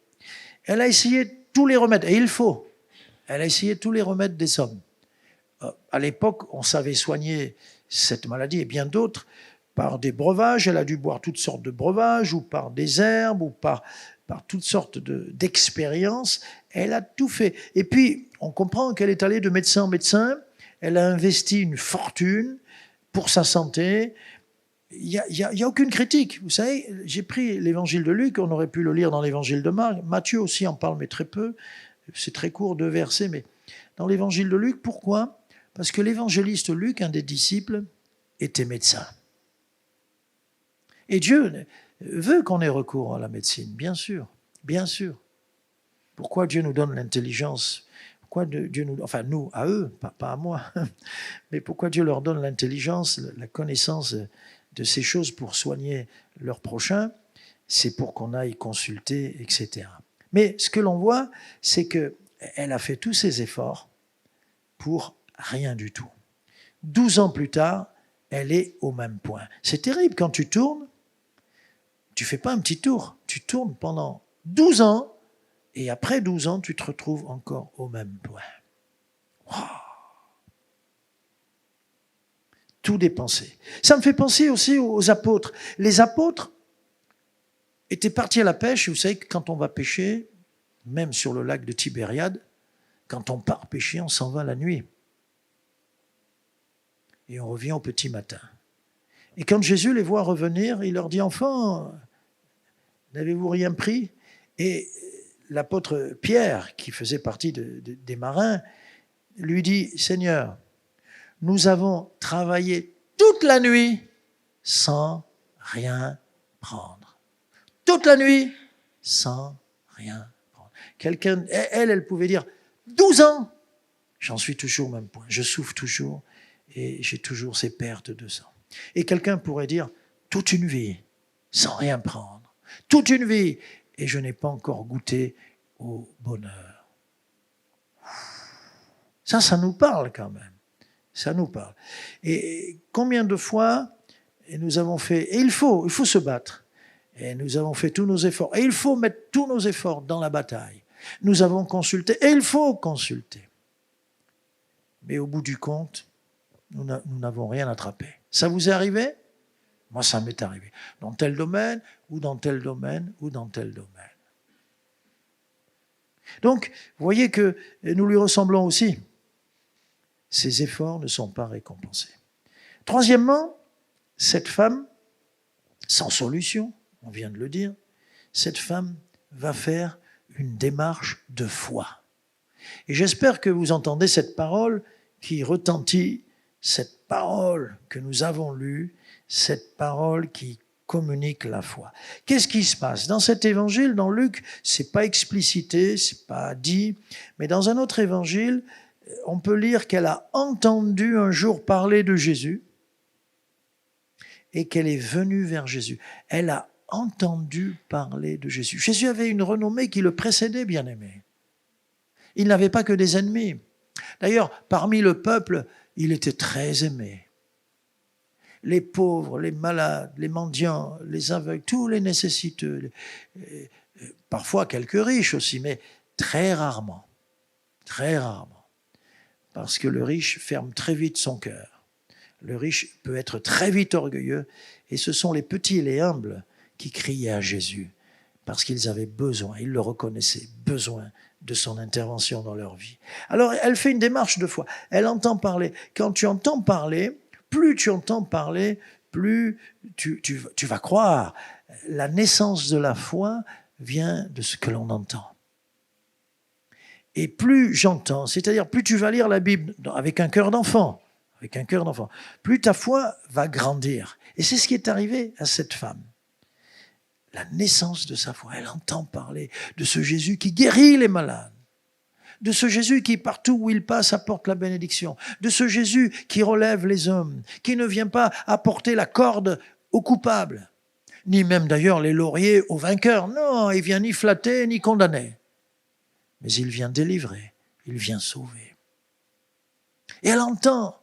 Elle a essayé tous les remèdes, et il faut. Elle a essayé tous les remèdes des hommes. À l'époque, on savait soigner cette maladie et bien d'autres par des breuvages. Elle a dû boire toutes sortes de breuvages, ou par des herbes, ou par toutes sortes d'expériences. Elle a tout fait. Et puis, on comprend qu'elle est allée de médecin en médecin. Elle a investi une fortune pour sa santé. Il n'y a aucune critique. Vous savez, j'ai pris l'évangile de Luc, on aurait pu le lire dans l'évangile de Marc. Matthieu aussi en parle, mais très peu. C'est très court, 2 versets, mais dans l'évangile de Luc, pourquoi? Parce que l'évangéliste Luc, un des disciples, était médecin. Et Dieu veut qu'on ait recours à la médecine, bien sûr, bien sûr. Pourquoi Dieu nous donne l'intelligence? Pourquoi Dieu nous, enfin nous, à eux, pas à moi, mais pourquoi Dieu leur donne l'intelligence, la connaissance de ces choses pour soigner leurs prochains? C'est pour qu'on aille consulter, etc. Mais ce que l'on voit, c'est qu'elle a fait tous ses efforts pour rien du tout. 12 ans plus tard, elle est au même point. C'est terrible, quand tu tournes, tu ne fais pas un petit tour, tu tournes pendant 12 ans, et après 12 ans, tu te retrouves encore au même point. Wow. Tout dépensé. Ça me fait penser aussi aux apôtres. Les apôtres étaient partis à la pêche, et vous savez que quand on va pêcher, même sur le lac de Tibériade, quand on part pêcher, on s'en va la nuit. Et on revient au petit matin. Et quand Jésus les voit revenir, il leur dit, « Enfants, n'avez-vous rien pris ?» Et l'apôtre Pierre, qui faisait partie des marins, lui dit, « Seigneur, nous avons travaillé toute la nuit sans rien prendre. » Toute la nuit sans rien prendre. Quelqu'un, elle pouvait dire, 12 ans, j'en suis toujours au même point, je souffre toujours et j'ai toujours ces pertes de sang. Et quelqu'un pourrait dire, toute une vie sans rien prendre, toute une vie et je n'ai pas encore goûté au bonheur. Ça nous parle quand même. Ça nous parle. Et combien de fois nous avons fait, et il faut se battre, et nous avons fait tous nos efforts, et il faut mettre tous nos efforts dans la bataille. Nous avons consulté, et il faut consulter. Mais au bout du compte, nous n'avons rien attrapé. Ça vous est arrivé ? Moi, ça m'est arrivé. Dans tel domaine, ou dans tel domaine, ou dans tel domaine. Donc, vous voyez que nous lui ressemblons aussi. Ses efforts ne sont pas récompensés. Troisièmement, cette femme, sans solution, on vient de le dire, cette femme va faire une démarche de foi. Et j'espère que vous entendez cette parole qui retentit, cette parole que nous avons lue, cette parole qui communique la foi. Qu'est-ce qui se passe ? Dans cet évangile, dans Luc, c'est pas explicité, c'est pas dit, mais dans un autre évangile, on peut lire qu'elle a entendu un jour parler de Jésus et qu'elle est venue vers Jésus. Elle a entendu parler de Jésus. Jésus avait une renommée qui le précédait, bien-aimé. Il n'avait pas que des ennemis. D'ailleurs, parmi le peuple, il était très aimé. Les pauvres, les malades, les mendiants, les aveugles, tous les nécessiteux, parfois quelques riches aussi, mais très rarement. Très rarement. Parce que le riche ferme très vite son cœur. Le riche peut être très vite orgueilleux. Et ce sont les petits et les humbles qui criaient à Jésus. Parce qu'ils avaient besoin, ils le reconnaissaient, besoin de son intervention dans leur vie. Alors, elle fait une démarche de foi. Elle entend parler. Quand tu entends parler, plus tu entends parler, plus tu vas croire. La naissance de la foi vient de ce que l'on entend. Et plus j'entends, c'est-à-dire plus tu vas lire la Bible avec un cœur d'enfant, plus ta foi va grandir. Et c'est ce qui est arrivé à cette femme. La naissance de sa foi, elle entend parler de ce Jésus qui guérit les malades, de ce Jésus qui, partout où il passe, apporte la bénédiction, de ce Jésus qui relève les hommes, qui ne vient pas apporter la corde aux coupables, ni même d'ailleurs les lauriers aux vainqueurs. Non, il vient ni flatter ni condamner. Mais il vient délivrer, il vient sauver. Et elle entend.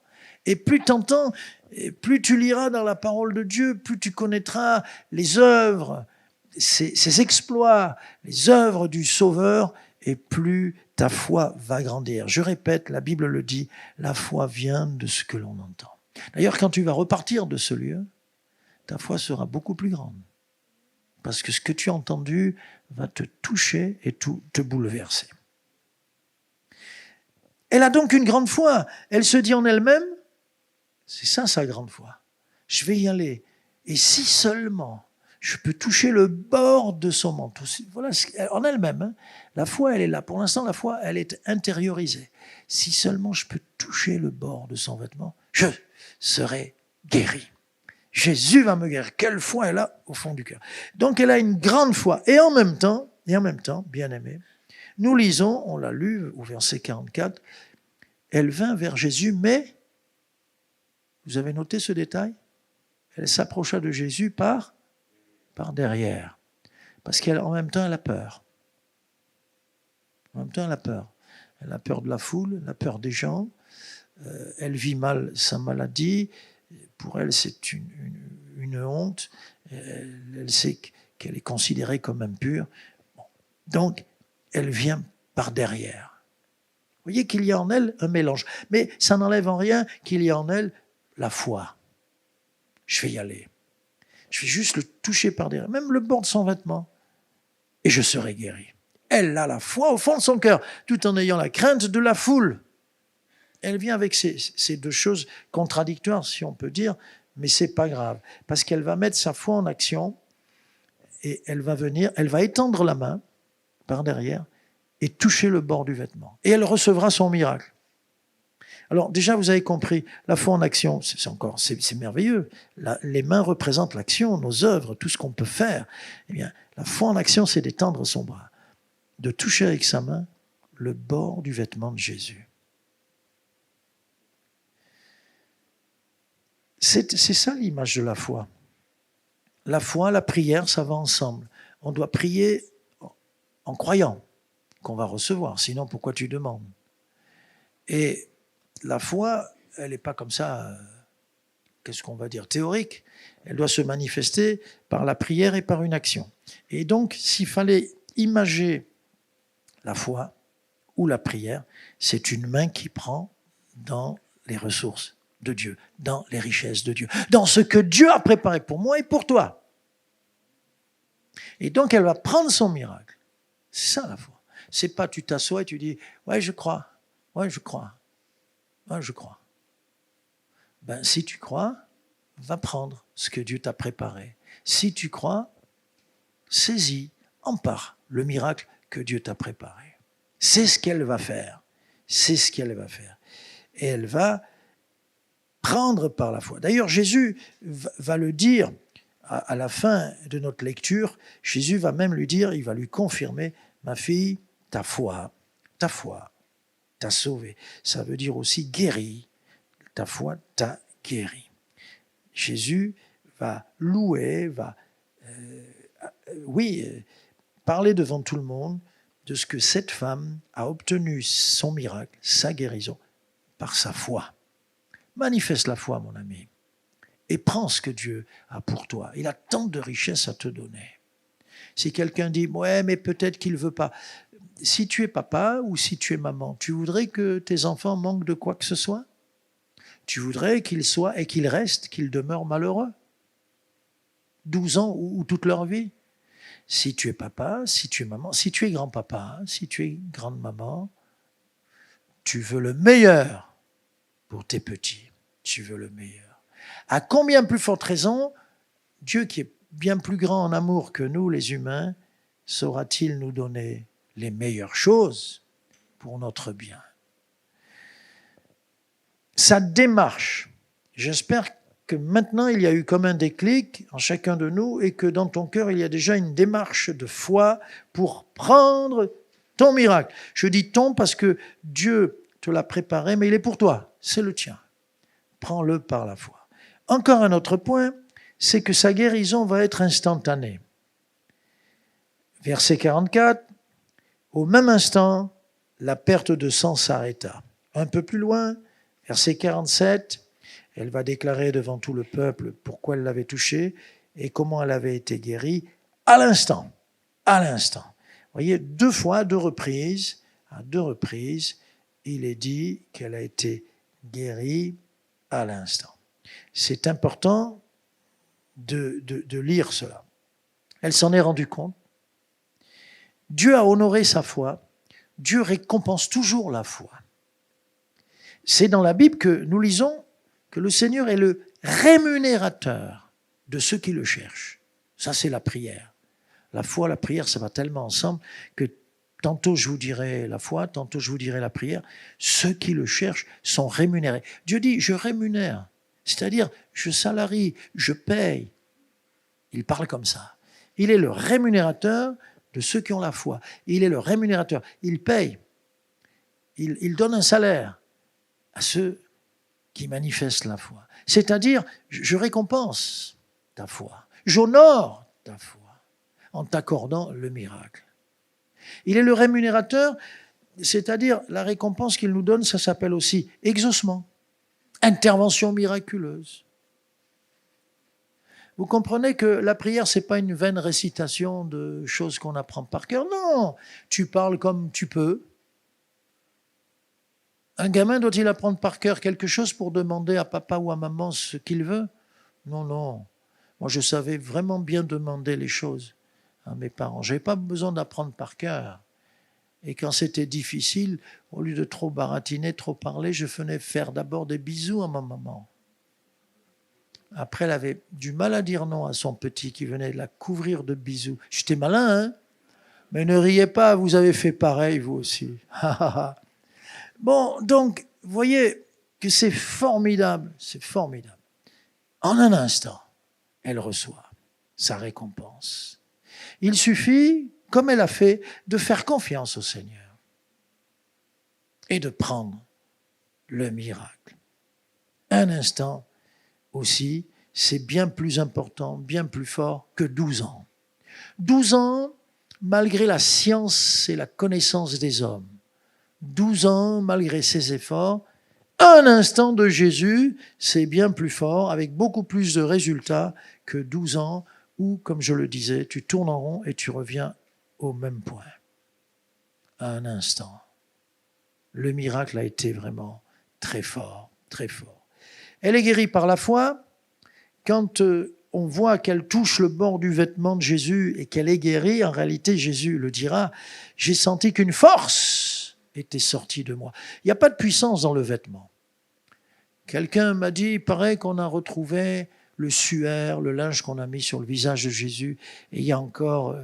Et plus tu entends, plus tu liras dans la parole de Dieu, plus tu connaîtras les œuvres, ses exploits, les œuvres du Sauveur, et plus ta foi va grandir. Je répète, la Bible le dit, la foi vient de ce que l'on entend. D'ailleurs, quand tu vas repartir de ce lieu, ta foi sera beaucoup plus grande. Parce que ce que tu as entendu va te toucher et te bouleverser. Elle a donc une grande foi. Elle se dit en elle-même, c'est ça sa grande foi. Je vais y aller. Et si seulement je peux toucher le bord de son manteau. Voilà, en elle-même, hein, la foi, elle est là. Pour l'instant, la foi, elle est intériorisée. Si seulement je peux toucher le bord de son vêtement, je serai guéri. Jésus va me guérir. Quelle foi elle a au fond du cœur. Donc elle a une grande foi. Et en même temps, bien aimé, nous lisons, on l'a lu au verset 44, elle vint vers Jésus, mais, vous avez noté ce détail ? Elle s'approcha de Jésus par derrière. Parce qu'en même temps, elle a peur. En même temps, elle a peur. Elle a peur de la foule, elle a peur des gens. Elle vit mal sa maladie. Pour elle, c'est une honte. Elle sait qu'elle est considérée comme impure. Bon. Donc, elle vient par derrière. Vous voyez qu'il y a en elle un mélange. Mais ça n'enlève en rien qu'il y a en elle la foi. Je vais y aller. Je vais juste le toucher par derrière, même le bord de son vêtement, et je serai guéri. Elle a la foi au fond de son cœur, tout en ayant la crainte de la foule. Elle vient avec ces deux choses contradictoires, si on peut dire, mais c'est pas grave, parce qu'elle va mettre sa foi en action, et elle va venir, elle va étendre la main par derrière, et toucher le bord du vêtement. Et elle recevra son miracle. Alors déjà, vous avez compris, la foi en action, c'est merveilleux. Les mains représentent l'action, nos œuvres, tout ce qu'on peut faire. Eh bien, la foi en action, c'est d'étendre son bras, de toucher avec sa main le bord du vêtement de Jésus. C'est ça l'image de la foi. La foi, la prière, ça va ensemble. On doit prier en croyant qu'on va recevoir, sinon pourquoi tu demandes? Et la foi, elle n'est pas comme ça, qu'est-ce qu'on va dire, théorique. Elle doit se manifester par la prière et par une action. Et donc, s'il fallait imager la foi ou la prière, c'est une main qui prend dans les ressources de Dieu, dans les richesses de Dieu, dans ce que Dieu a préparé pour moi et pour toi. Et donc, elle va prendre son miracle. C'est ça la foi. C'est pas tu t'assois et tu dis « ouais, je crois, ouais, je crois, ouais, je crois ». Ben, si tu crois, va prendre ce que Dieu t'a préparé. Si tu crois, saisis, empare le miracle que Dieu t'a préparé. C'est ce qu'elle va faire. C'est ce qu'elle va faire. Et elle va prendre par la foi. D'ailleurs, Jésus va le dire à la fin de notre lecture. Jésus va même lui dire, il va lui confirmer, ma fille, ta foi t'a sauvée. Ça veut dire aussi guéri. Ta foi t'a guéri. Jésus va louer, parler devant tout le monde de ce que cette femme a obtenu son miracle, sa guérison, par sa foi. Manifeste la foi, mon ami, et prends ce que Dieu a pour toi. Il a tant de richesses à te donner. Si quelqu'un dit « ouais, mais peut-être qu'il ne veut pas », si tu es papa ou si tu es maman, tu voudrais que tes enfants manquent de quoi que ce soit? Tu voudrais qu'ils soient et qu'ils restent, qu'ils demeurent malheureux? 12 ans ou toute leur vie? Si tu es papa, si tu es maman, si tu es grand-papa, si tu es grande-maman, tu veux le meilleur pour tes petits. Tu veux le meilleur. À combien plus forte raison, Dieu qui est bien plus grand en amour que nous, les humains, saura-t-il nous donner les meilleures choses pour notre bien? Sa démarche, j'espère que maintenant il y a eu comme un déclic en chacun de nous et que dans ton cœur il y a déjà une démarche de foi pour prendre ton miracle. Je dis ton parce que Dieu te l'a préparé, mais il est pour toi, c'est le tien. Prends-le par la foi. Encore un autre point, c'est que sa guérison va être instantanée. Verset 44, au même instant, la perte de sang s'arrêta. Un peu plus loin, verset 47, elle va déclarer devant tout le peuple pourquoi elle l'avait touché et comment elle avait été guérie à l'instant. À l'instant. Vous voyez, 2 fois, à 2 reprises, il est dit qu'elle a été guérie à l'instant. C'est important de lire cela. Elle s'en est rendue compte. Dieu a honoré sa foi. Dieu récompense toujours la foi. C'est dans la Bible que nous lisons que le Seigneur est le rémunérateur de ceux qui le cherchent. Ça, c'est la prière. La foi, la prière, ça va tellement ensemble que tantôt je vous dirai la foi, tantôt je vous dirai la prière. Ceux qui le cherchent sont rémunérés. Dieu dit, je rémunère. C'est-à-dire, je salarie, je paye. Il parle comme ça. Il est le rémunérateur de ceux qui ont la foi. Il est le rémunérateur. Il paye. Il donne un salaire à ceux qui manifestent la foi. C'est-à-dire, je récompense ta foi. J'honore ta foi en t'accordant le miracle. Il est le rémunérateur c'est-à-dire la récompense qu'il nous donne, ça s'appelle aussi exaucement, intervention miraculeuse. Vous comprenez que la prière, ce n'est pas une vaine récitation de choses qu'on apprend par cœur. Non, tu parles comme tu peux. Un gamin doit-il apprendre par cœur quelque chose pour demander à papa ou à maman ce qu'il veut? Non, non. Moi, je savais vraiment bien demander les choses à mes parents. Je n'avais pas besoin d'apprendre par cœur. Et quand c'était difficile, au lieu de trop baratiner, trop parler, je venais faire d'abord des bisous à ma maman. Après, elle avait du mal à dire non à son petit qui venait la couvrir de bisous. J'étais malin, hein? Mais ne riez pas, vous avez fait pareil, vous aussi. Bon, donc, vous voyez que c'est formidable, c'est formidable. En un instant, elle reçoit sa récompense. Il suffit, comme elle a fait, de faire confiance au Seigneur et de prendre le miracle. Un instant aussi, c'est bien plus important, bien plus fort que 12 ans. 12 ans, malgré la science et la connaissance des hommes. 12 ans, malgré ses efforts, un instant de Jésus, c'est bien plus fort, avec beaucoup plus de résultats que 12 ans où, comme je le disais, tu tournes en rond et tu reviens au même point. Un instant. Le miracle a été vraiment très fort, très fort. Elle est guérie par la foi. Quand on voit qu'elle touche le bord du vêtement de Jésus et qu'elle est guérie, en réalité, Jésus le dira, j'ai senti qu'une force était sortie de moi. Il n'y a pas de puissance dans le vêtement. Quelqu'un m'a dit, il paraît qu'on a retrouvé le suaire, le linge qu'on a mis sur le visage de Jésus, et il y a encore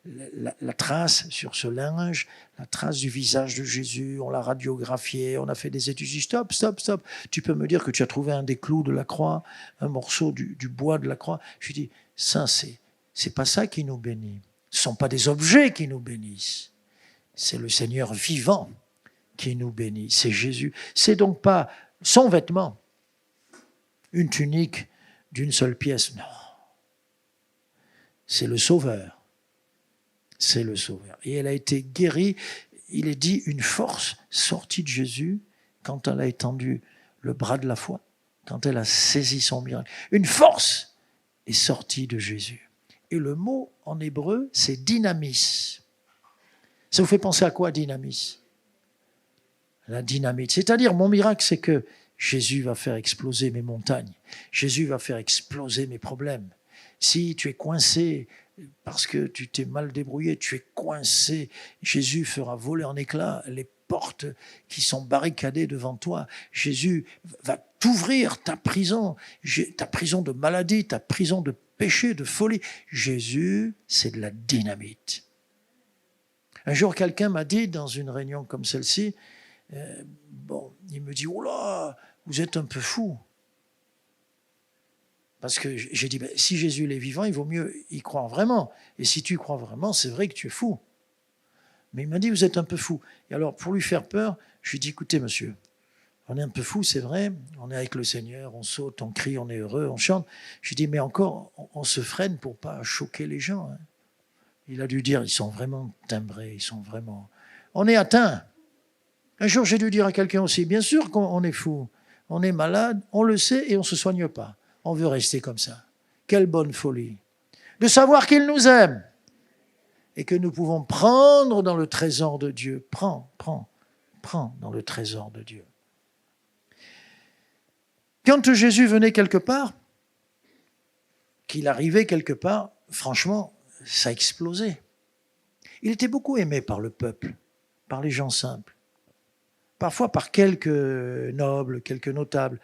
la trace sur ce linge, la trace du visage de Jésus, on l'a radiographié, on a fait des études. Je dis, stop, stop, stop, tu peux me dire que tu as trouvé un des clous de la croix, un morceau du bois de la croix. Je dis, ça, c'est pas ça qui nous bénit. Ce ne sont pas des objets qui nous bénissent. C'est le Seigneur vivant qui nous bénit, c'est Jésus. C'est donc pas son vêtement, une tunique d'une seule pièce, non. C'est le Sauveur. C'est le Sauveur. Et elle a été guérie, il est dit, une force sortie de Jésus quand elle a étendu le bras de la foi, quand elle a saisi son miracle. Une force est sortie de Jésus. Et le mot en hébreu, c'est dynamis. Ça vous fait penser à quoi, dynamis? La dynamite. C'est-à-dire, mon miracle, c'est que Jésus va faire exploser mes montagnes. Jésus va faire exploser mes problèmes. Si tu es coincé parce que tu t'es mal débrouillé, tu es coincé, Jésus fera voler en éclats les portes qui sont barricadées devant toi. Jésus va t'ouvrir ta prison de maladie, ta prison de péché, de folie. Jésus, c'est de la dynamite. Un jour, quelqu'un m'a dit, dans une réunion comme celle-ci, il me dit, oh là, vous êtes un peu fou. Parce que j'ai dit, si Jésus est vivant, il vaut mieux y croire vraiment. Et si tu y crois vraiment, c'est vrai que tu es fou. Mais il m'a dit, vous êtes un peu fou. Et alors, pour lui faire peur, je lui ai dit, écoutez, monsieur, on est un peu fou, c'est vrai. On est avec le Seigneur, on saute, on crie, on est heureux, on chante. Je lui ai dit, mais encore, on se freine pour ne pas choquer les gens. Hein. Il a dû dire, ils sont vraiment timbrés, ils sont vraiment... On est atteint. Un jour, j'ai dû dire à quelqu'un aussi, bien sûr qu'on est fou, on est malade, on le sait et on ne se soigne pas. On veut rester comme ça. Quelle bonne folie. De savoir qu'il nous aime et que nous pouvons prendre dans le trésor de Dieu. Prends dans le trésor de Dieu. Quand Jésus venait quelque part, qu'il arrivait quelque part, franchement, ça explosait. Il était beaucoup aimé par le peuple, par les gens simples. Parfois par quelques nobles, quelques notables,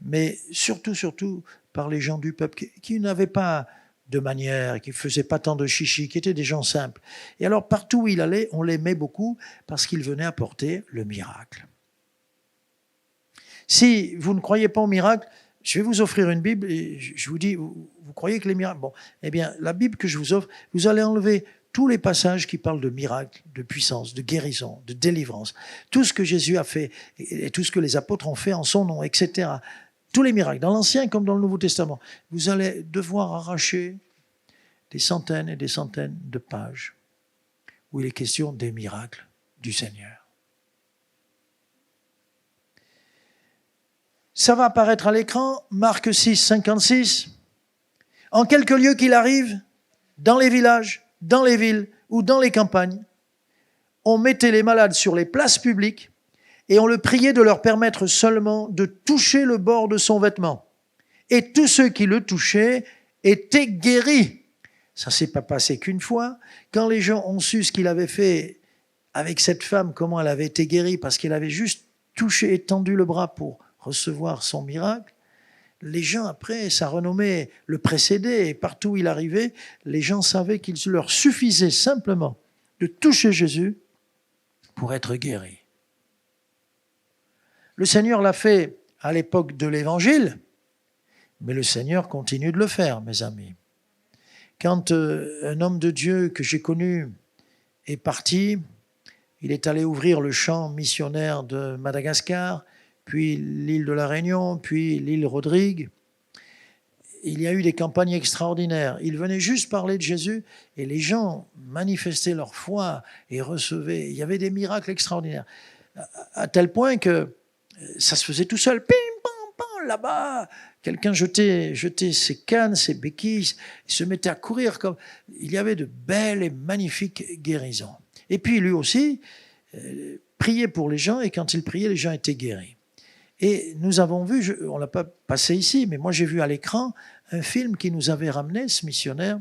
mais surtout par les gens du peuple qui n'avaient pas de manière, qui ne faisaient pas tant de chichi, qui étaient des gens simples. Et alors partout où il allait, on l'aimait beaucoup parce qu'il venait apporter le miracle. Si vous ne croyez pas au miracle, je vais vous offrir une Bible et je vous dis, vous croyez que les miracles... Bon, eh bien, la Bible que je vous offre, vous allez enlever tous les passages qui parlent de miracles, de puissance, de guérison, de délivrance, tout ce que Jésus a fait et tout ce que les apôtres ont fait en son nom, etc. Tous les miracles, dans l'Ancien comme dans le Nouveau Testament. Vous allez devoir arracher des centaines et des centaines de pages où il est question des miracles du Seigneur. Ça va apparaître à l'écran, Marc 6, 56. En quelque lieu qu'il arrive, dans les villages, dans les villes ou dans les campagnes, on mettait les malades sur les places publiques et on le priait de leur permettre seulement de toucher le bord de son vêtement. Et tous ceux qui le touchaient étaient guéris. Ça ne s'est pas passé qu'une fois. Quand les gens ont su ce qu'il avait fait avec cette femme, comment elle avait été guérie, parce qu'elle avait juste touché, étendu le bras pour recevoir son miracle, les gens après, sa renommée le précédait, et partout où il arrivait, les gens savaient qu'il leur suffisait simplement de toucher Jésus pour être guéris. Le Seigneur l'a fait à l'époque de l'Évangile, mais le Seigneur continue de le faire, mes amis. Quand un homme de Dieu que j'ai connu est parti, il est allé ouvrir le champ missionnaire de Madagascar, puis l'île de la Réunion, puis l'île Rodrigue. Il y a eu des campagnes extraordinaires. Il venait juste parler de Jésus et les gens manifestaient leur foi et recevaient. Il y avait des miracles extraordinaires. À tel point que ça se faisait tout seul. Pim, pam, pam, là-bas. Quelqu'un jetait ses cannes, ses béquilles, il se mettait à courir. Il y avait de belles et magnifiques guérisons. Et puis lui aussi, priait pour les gens, et quand il priait, les gens étaient guéris. Et nous avons vu, on ne l'a pas passé ici, mais moi j'ai vu à l'écran un film qui nous avait ramené, ce missionnaire,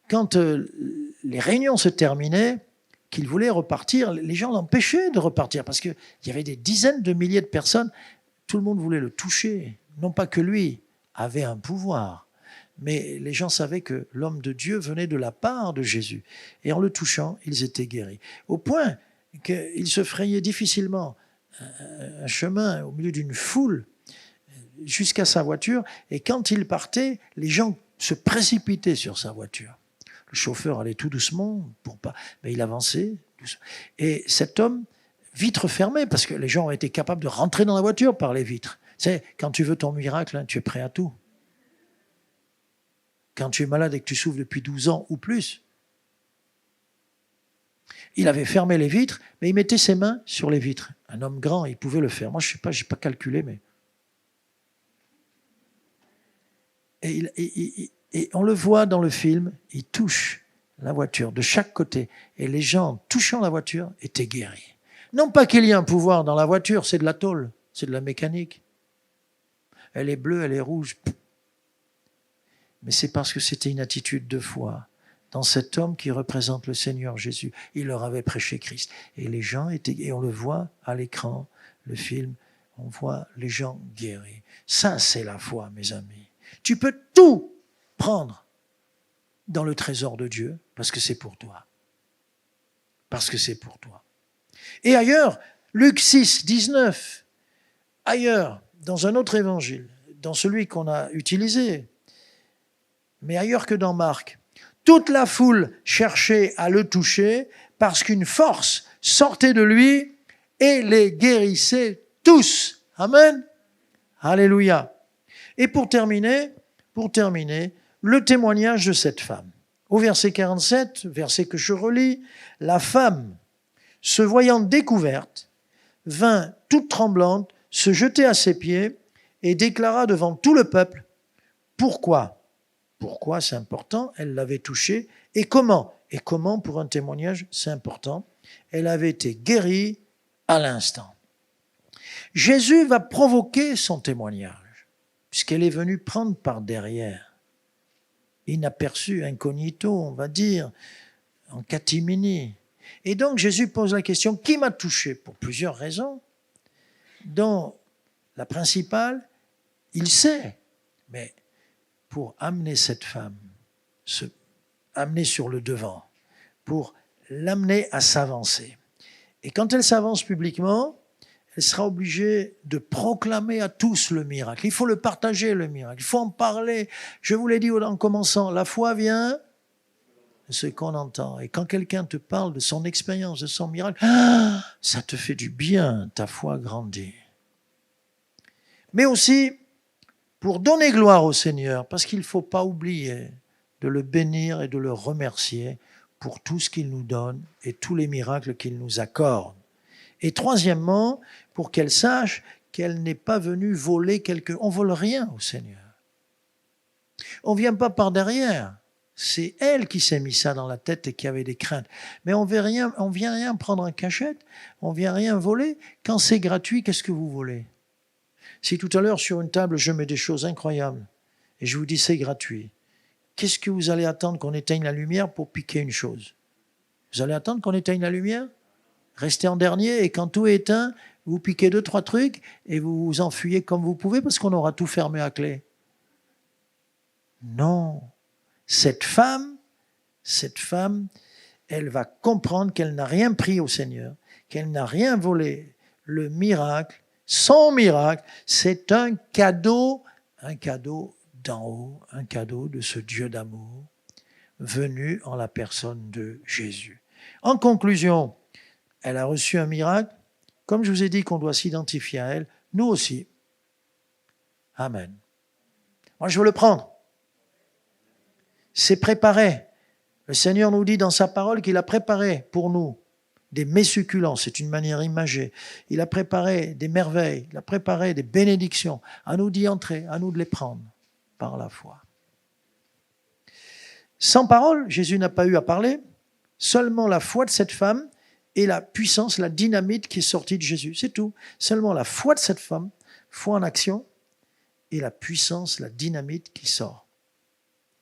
quand les réunions se terminaient, qu'il voulait repartir, les gens l'empêchaient de repartir, parce qu'il y avait des dizaines de milliers de personnes, tout le monde voulait le toucher. Non pas que lui avait un pouvoir, mais les gens savaient que l'homme de Dieu venait de la part de Jésus. Et en le touchant, ils étaient guéris. Au point qu'ils se frayaient difficilement un chemin au milieu d'une foule jusqu'à sa voiture. Et quand il partait, les gens se précipitaient sur sa voiture. Le chauffeur allait tout doucement, mais il avançait. Doucement. Et cet homme, vitre fermée, parce que les gens ont été capables de rentrer dans la voiture par les vitres. Tu sais, quand tu veux ton miracle, hein, tu es prêt à tout. Quand tu es malade et que tu souffres depuis 12 ans ou plus. Il avait fermé les vitres, mais il mettait ses mains sur les vitres. Un homme grand, il pouvait le faire. Moi, je ne sais pas, je n'ai pas calculé, mais... Et on le voit dans le film, il touche la voiture de chaque côté. Et les gens, touchant la voiture, étaient guéris. Non pas qu'il y ait un pouvoir dans la voiture, c'est de la tôle, c'est de la mécanique. Elle est bleue, elle est rouge. Mais c'est parce que c'était une attitude de foi dans cet homme qui représente le Seigneur Jésus. Il leur avait prêché Christ. Et les gens étaient... Et on le voit à l'écran, le film, on voit les gens guéris. Ça, c'est la foi, mes amis. Tu peux tout prendre dans le trésor de Dieu parce que c'est pour toi. Parce que c'est pour toi. Et ailleurs, Luc 6, 19, ailleurs, dans un autre évangile, dans celui qu'on a utilisé, mais ailleurs que dans Marc, toute la foule cherchait à le toucher parce qu'une force sortait de lui et les guérissait tous. Amen. Alléluia. Et pour terminer, le témoignage de cette femme. Au verset 47, verset que je relis, la femme, se voyant découverte, vint toute tremblante, se jeter à ses pieds et déclara devant tout le peuple pourquoi. Pourquoi, c'est important, elle l'avait touché. Et comment pour un témoignage, c'est important. Elle avait été guérie à l'instant. Jésus va provoquer son témoignage, puisqu'elle est venue prendre par derrière. Inaperçu, incognito, on va dire, en catimini. Et donc Jésus pose la question, qui m'a touché? Pour plusieurs raisons. Dont la principale, il sait, mais pour amener cette femme, amener sur le devant, pour l'amener à s'avancer. Et quand elle s'avance publiquement, elle sera obligée de proclamer à tous le miracle. Il faut le partager, le miracle. Il faut en parler. Je vous l'ai dit en commençant, la foi vient de ce qu'on entend. Et quand quelqu'un te parle de son expérience, de son miracle, ça te fait du bien, ta foi grandit. Mais aussi pour donner gloire au Seigneur, parce qu'il ne faut pas oublier de le bénir et de le remercier pour tout ce qu'il nous donne et tous les miracles qu'il nous accorde. Et troisièmement, pour qu'elle sache qu'elle n'est pas venue voler quelque... On ne vole rien au Seigneur. On ne vient pas par derrière. C'est elle qui s'est mis ça dans la tête et qui avait des craintes. Mais on ne vient rien prendre en cachette, on ne vient rien voler. Quand c'est gratuit, qu'est-ce que vous volez? Si tout à l'heure, sur une table, je mets des choses incroyables et je vous dis c'est gratuit, qu'est-ce que vous allez attendre qu'on éteigne la lumière pour piquer une chose? Vous allez attendre qu'on éteigne la lumière? Restez en dernier et quand tout est éteint, vous piquez 2-3 trucs et vous vous enfuyez comme vous pouvez parce qu'on aura tout fermé à clé. Non. Cette femme, elle va comprendre qu'elle n'a rien pris au Seigneur, qu'elle n'a rien volé. Le miracle, son miracle, c'est un cadeau d'en haut, un cadeau de ce Dieu d'amour venu en la personne de Jésus. En conclusion, elle a reçu un miracle. Comme je vous ai dit qu'on doit s'identifier à elle, nous aussi. Amen. Moi, je veux le prendre. C'est préparé. Le Seigneur nous dit dans sa parole qu'il a préparé pour nous des mets succulents, c'est une manière imagée. Il a préparé des merveilles, il a préparé des bénédictions. À nous d'y entrer, à nous de les prendre par la foi. Sans parole, Jésus n'a pas eu à parler, seulement la foi de cette femme et la puissance, la dynamite qui est sortie de Jésus. C'est tout. Seulement la foi de cette femme, foi en action, et la puissance, la dynamite qui sort.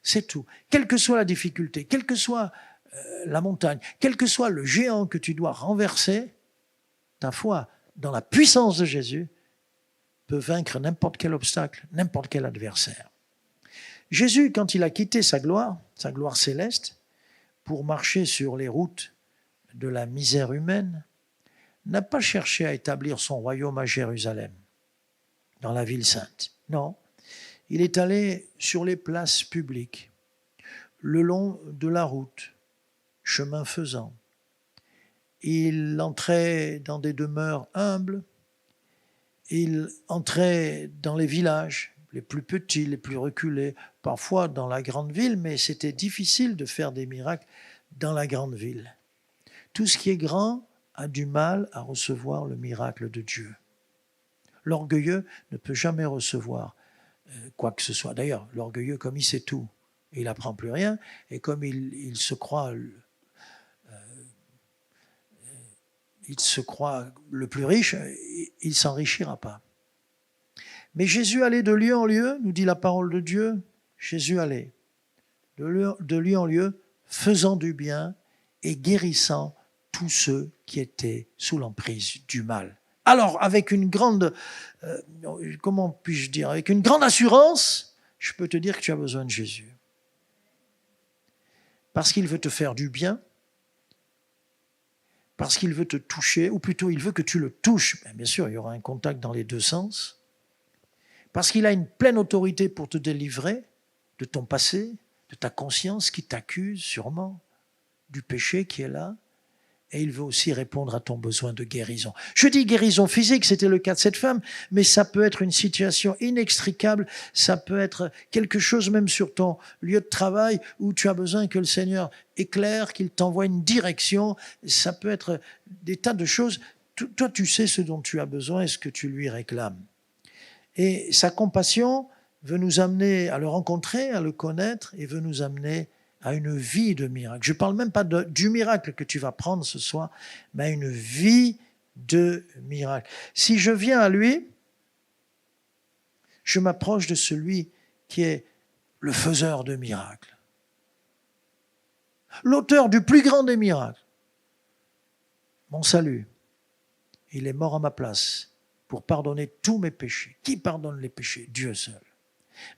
C'est tout. Quelle que soit la difficulté, quelle que soit la montagne, quel que soit le géant que tu dois renverser, ta foi dans la puissance de Jésus peut vaincre n'importe quel obstacle, n'importe quel adversaire. Jésus, quand il a quitté sa gloire céleste, pour marcher sur les routes de la misère humaine, n'a pas cherché à établir son royaume à Jérusalem, dans la ville sainte. Non. Il est allé sur les places publiques, le long de la route, chemin faisant. Il entrait dans des demeures humbles, il entrait dans les villages, les plus petits, les plus reculés, parfois dans la grande ville, mais c'était difficile de faire des miracles dans la grande ville. Tout ce qui est grand a du mal à recevoir le miracle de Dieu. L'orgueilleux ne peut jamais recevoir quoi que ce soit. D'ailleurs, l'orgueilleux, comme il sait tout, il n'apprend plus rien, et comme il se croit le plus riche, il ne s'enrichira pas. Mais Jésus allait de lieu en lieu, nous dit la parole de Dieu, Jésus allait de lieu en lieu, faisant du bien et guérissant tous ceux qui étaient sous l'emprise du mal. Alors, avec une grande, comment puis-je dire, avec une grande assurance, je peux te dire que tu as besoin de Jésus. Parce qu'il veut te faire du bien, parce qu'il veut te toucher, ou plutôt il veut que tu le touches. Bien sûr, il y aura un contact dans les deux sens. Parce qu'il a une pleine autorité pour te délivrer de ton passé, de ta conscience qui t'accuse sûrement, du péché qui est là. Et il veut aussi répondre à ton besoin de guérison. Je dis guérison physique, c'était le cas de cette femme, mais ça peut être une situation inextricable, ça peut être quelque chose même sur ton lieu de travail où tu as besoin que le Seigneur éclaire, qu'il t'envoie une direction, ça peut être des tas de choses. Toi, tu sais ce dont tu as besoin et ce que tu lui réclames. Et sa compassion veut nous amener à le rencontrer, à le connaître et veut nous amener à une vie de miracle. Je ne parle même pas du miracle que tu vas prendre ce soir, mais à une vie de miracle. Si je viens à lui, je m'approche de celui qui est le faiseur de miracles, l'auteur du plus grand des miracles. Mon salut, il est mort à ma place pour pardonner tous mes péchés. Qui pardonne les péchés? Dieu seul.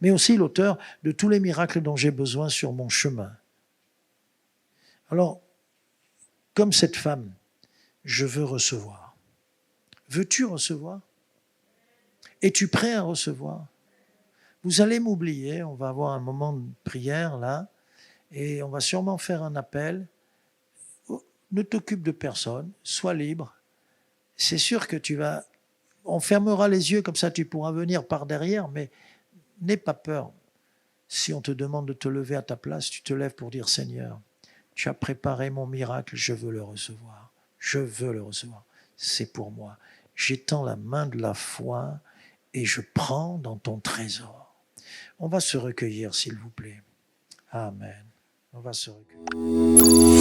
Mais aussi l'auteur de tous les miracles dont j'ai besoin sur mon chemin. Alors, comme cette femme, je veux recevoir. Veux-tu recevoir? Es-tu prêt à recevoir? Vous allez m'oublier, on va avoir un moment de prière là, et on va sûrement faire un appel. Ne t'occupe de personne, sois libre. C'est sûr que on fermera les yeux, comme ça tu pourras venir par derrière, mais n'aie pas peur. Si on te demande de te lever à ta place, tu te lèves pour dire « Seigneur, tu as préparé mon miracle, je veux le recevoir. Je veux le recevoir. C'est pour moi. j'étends la main de la foi et je prends dans ton trésor. On va se recueillir, s'il vous plaît. Amen. On va se recueillir.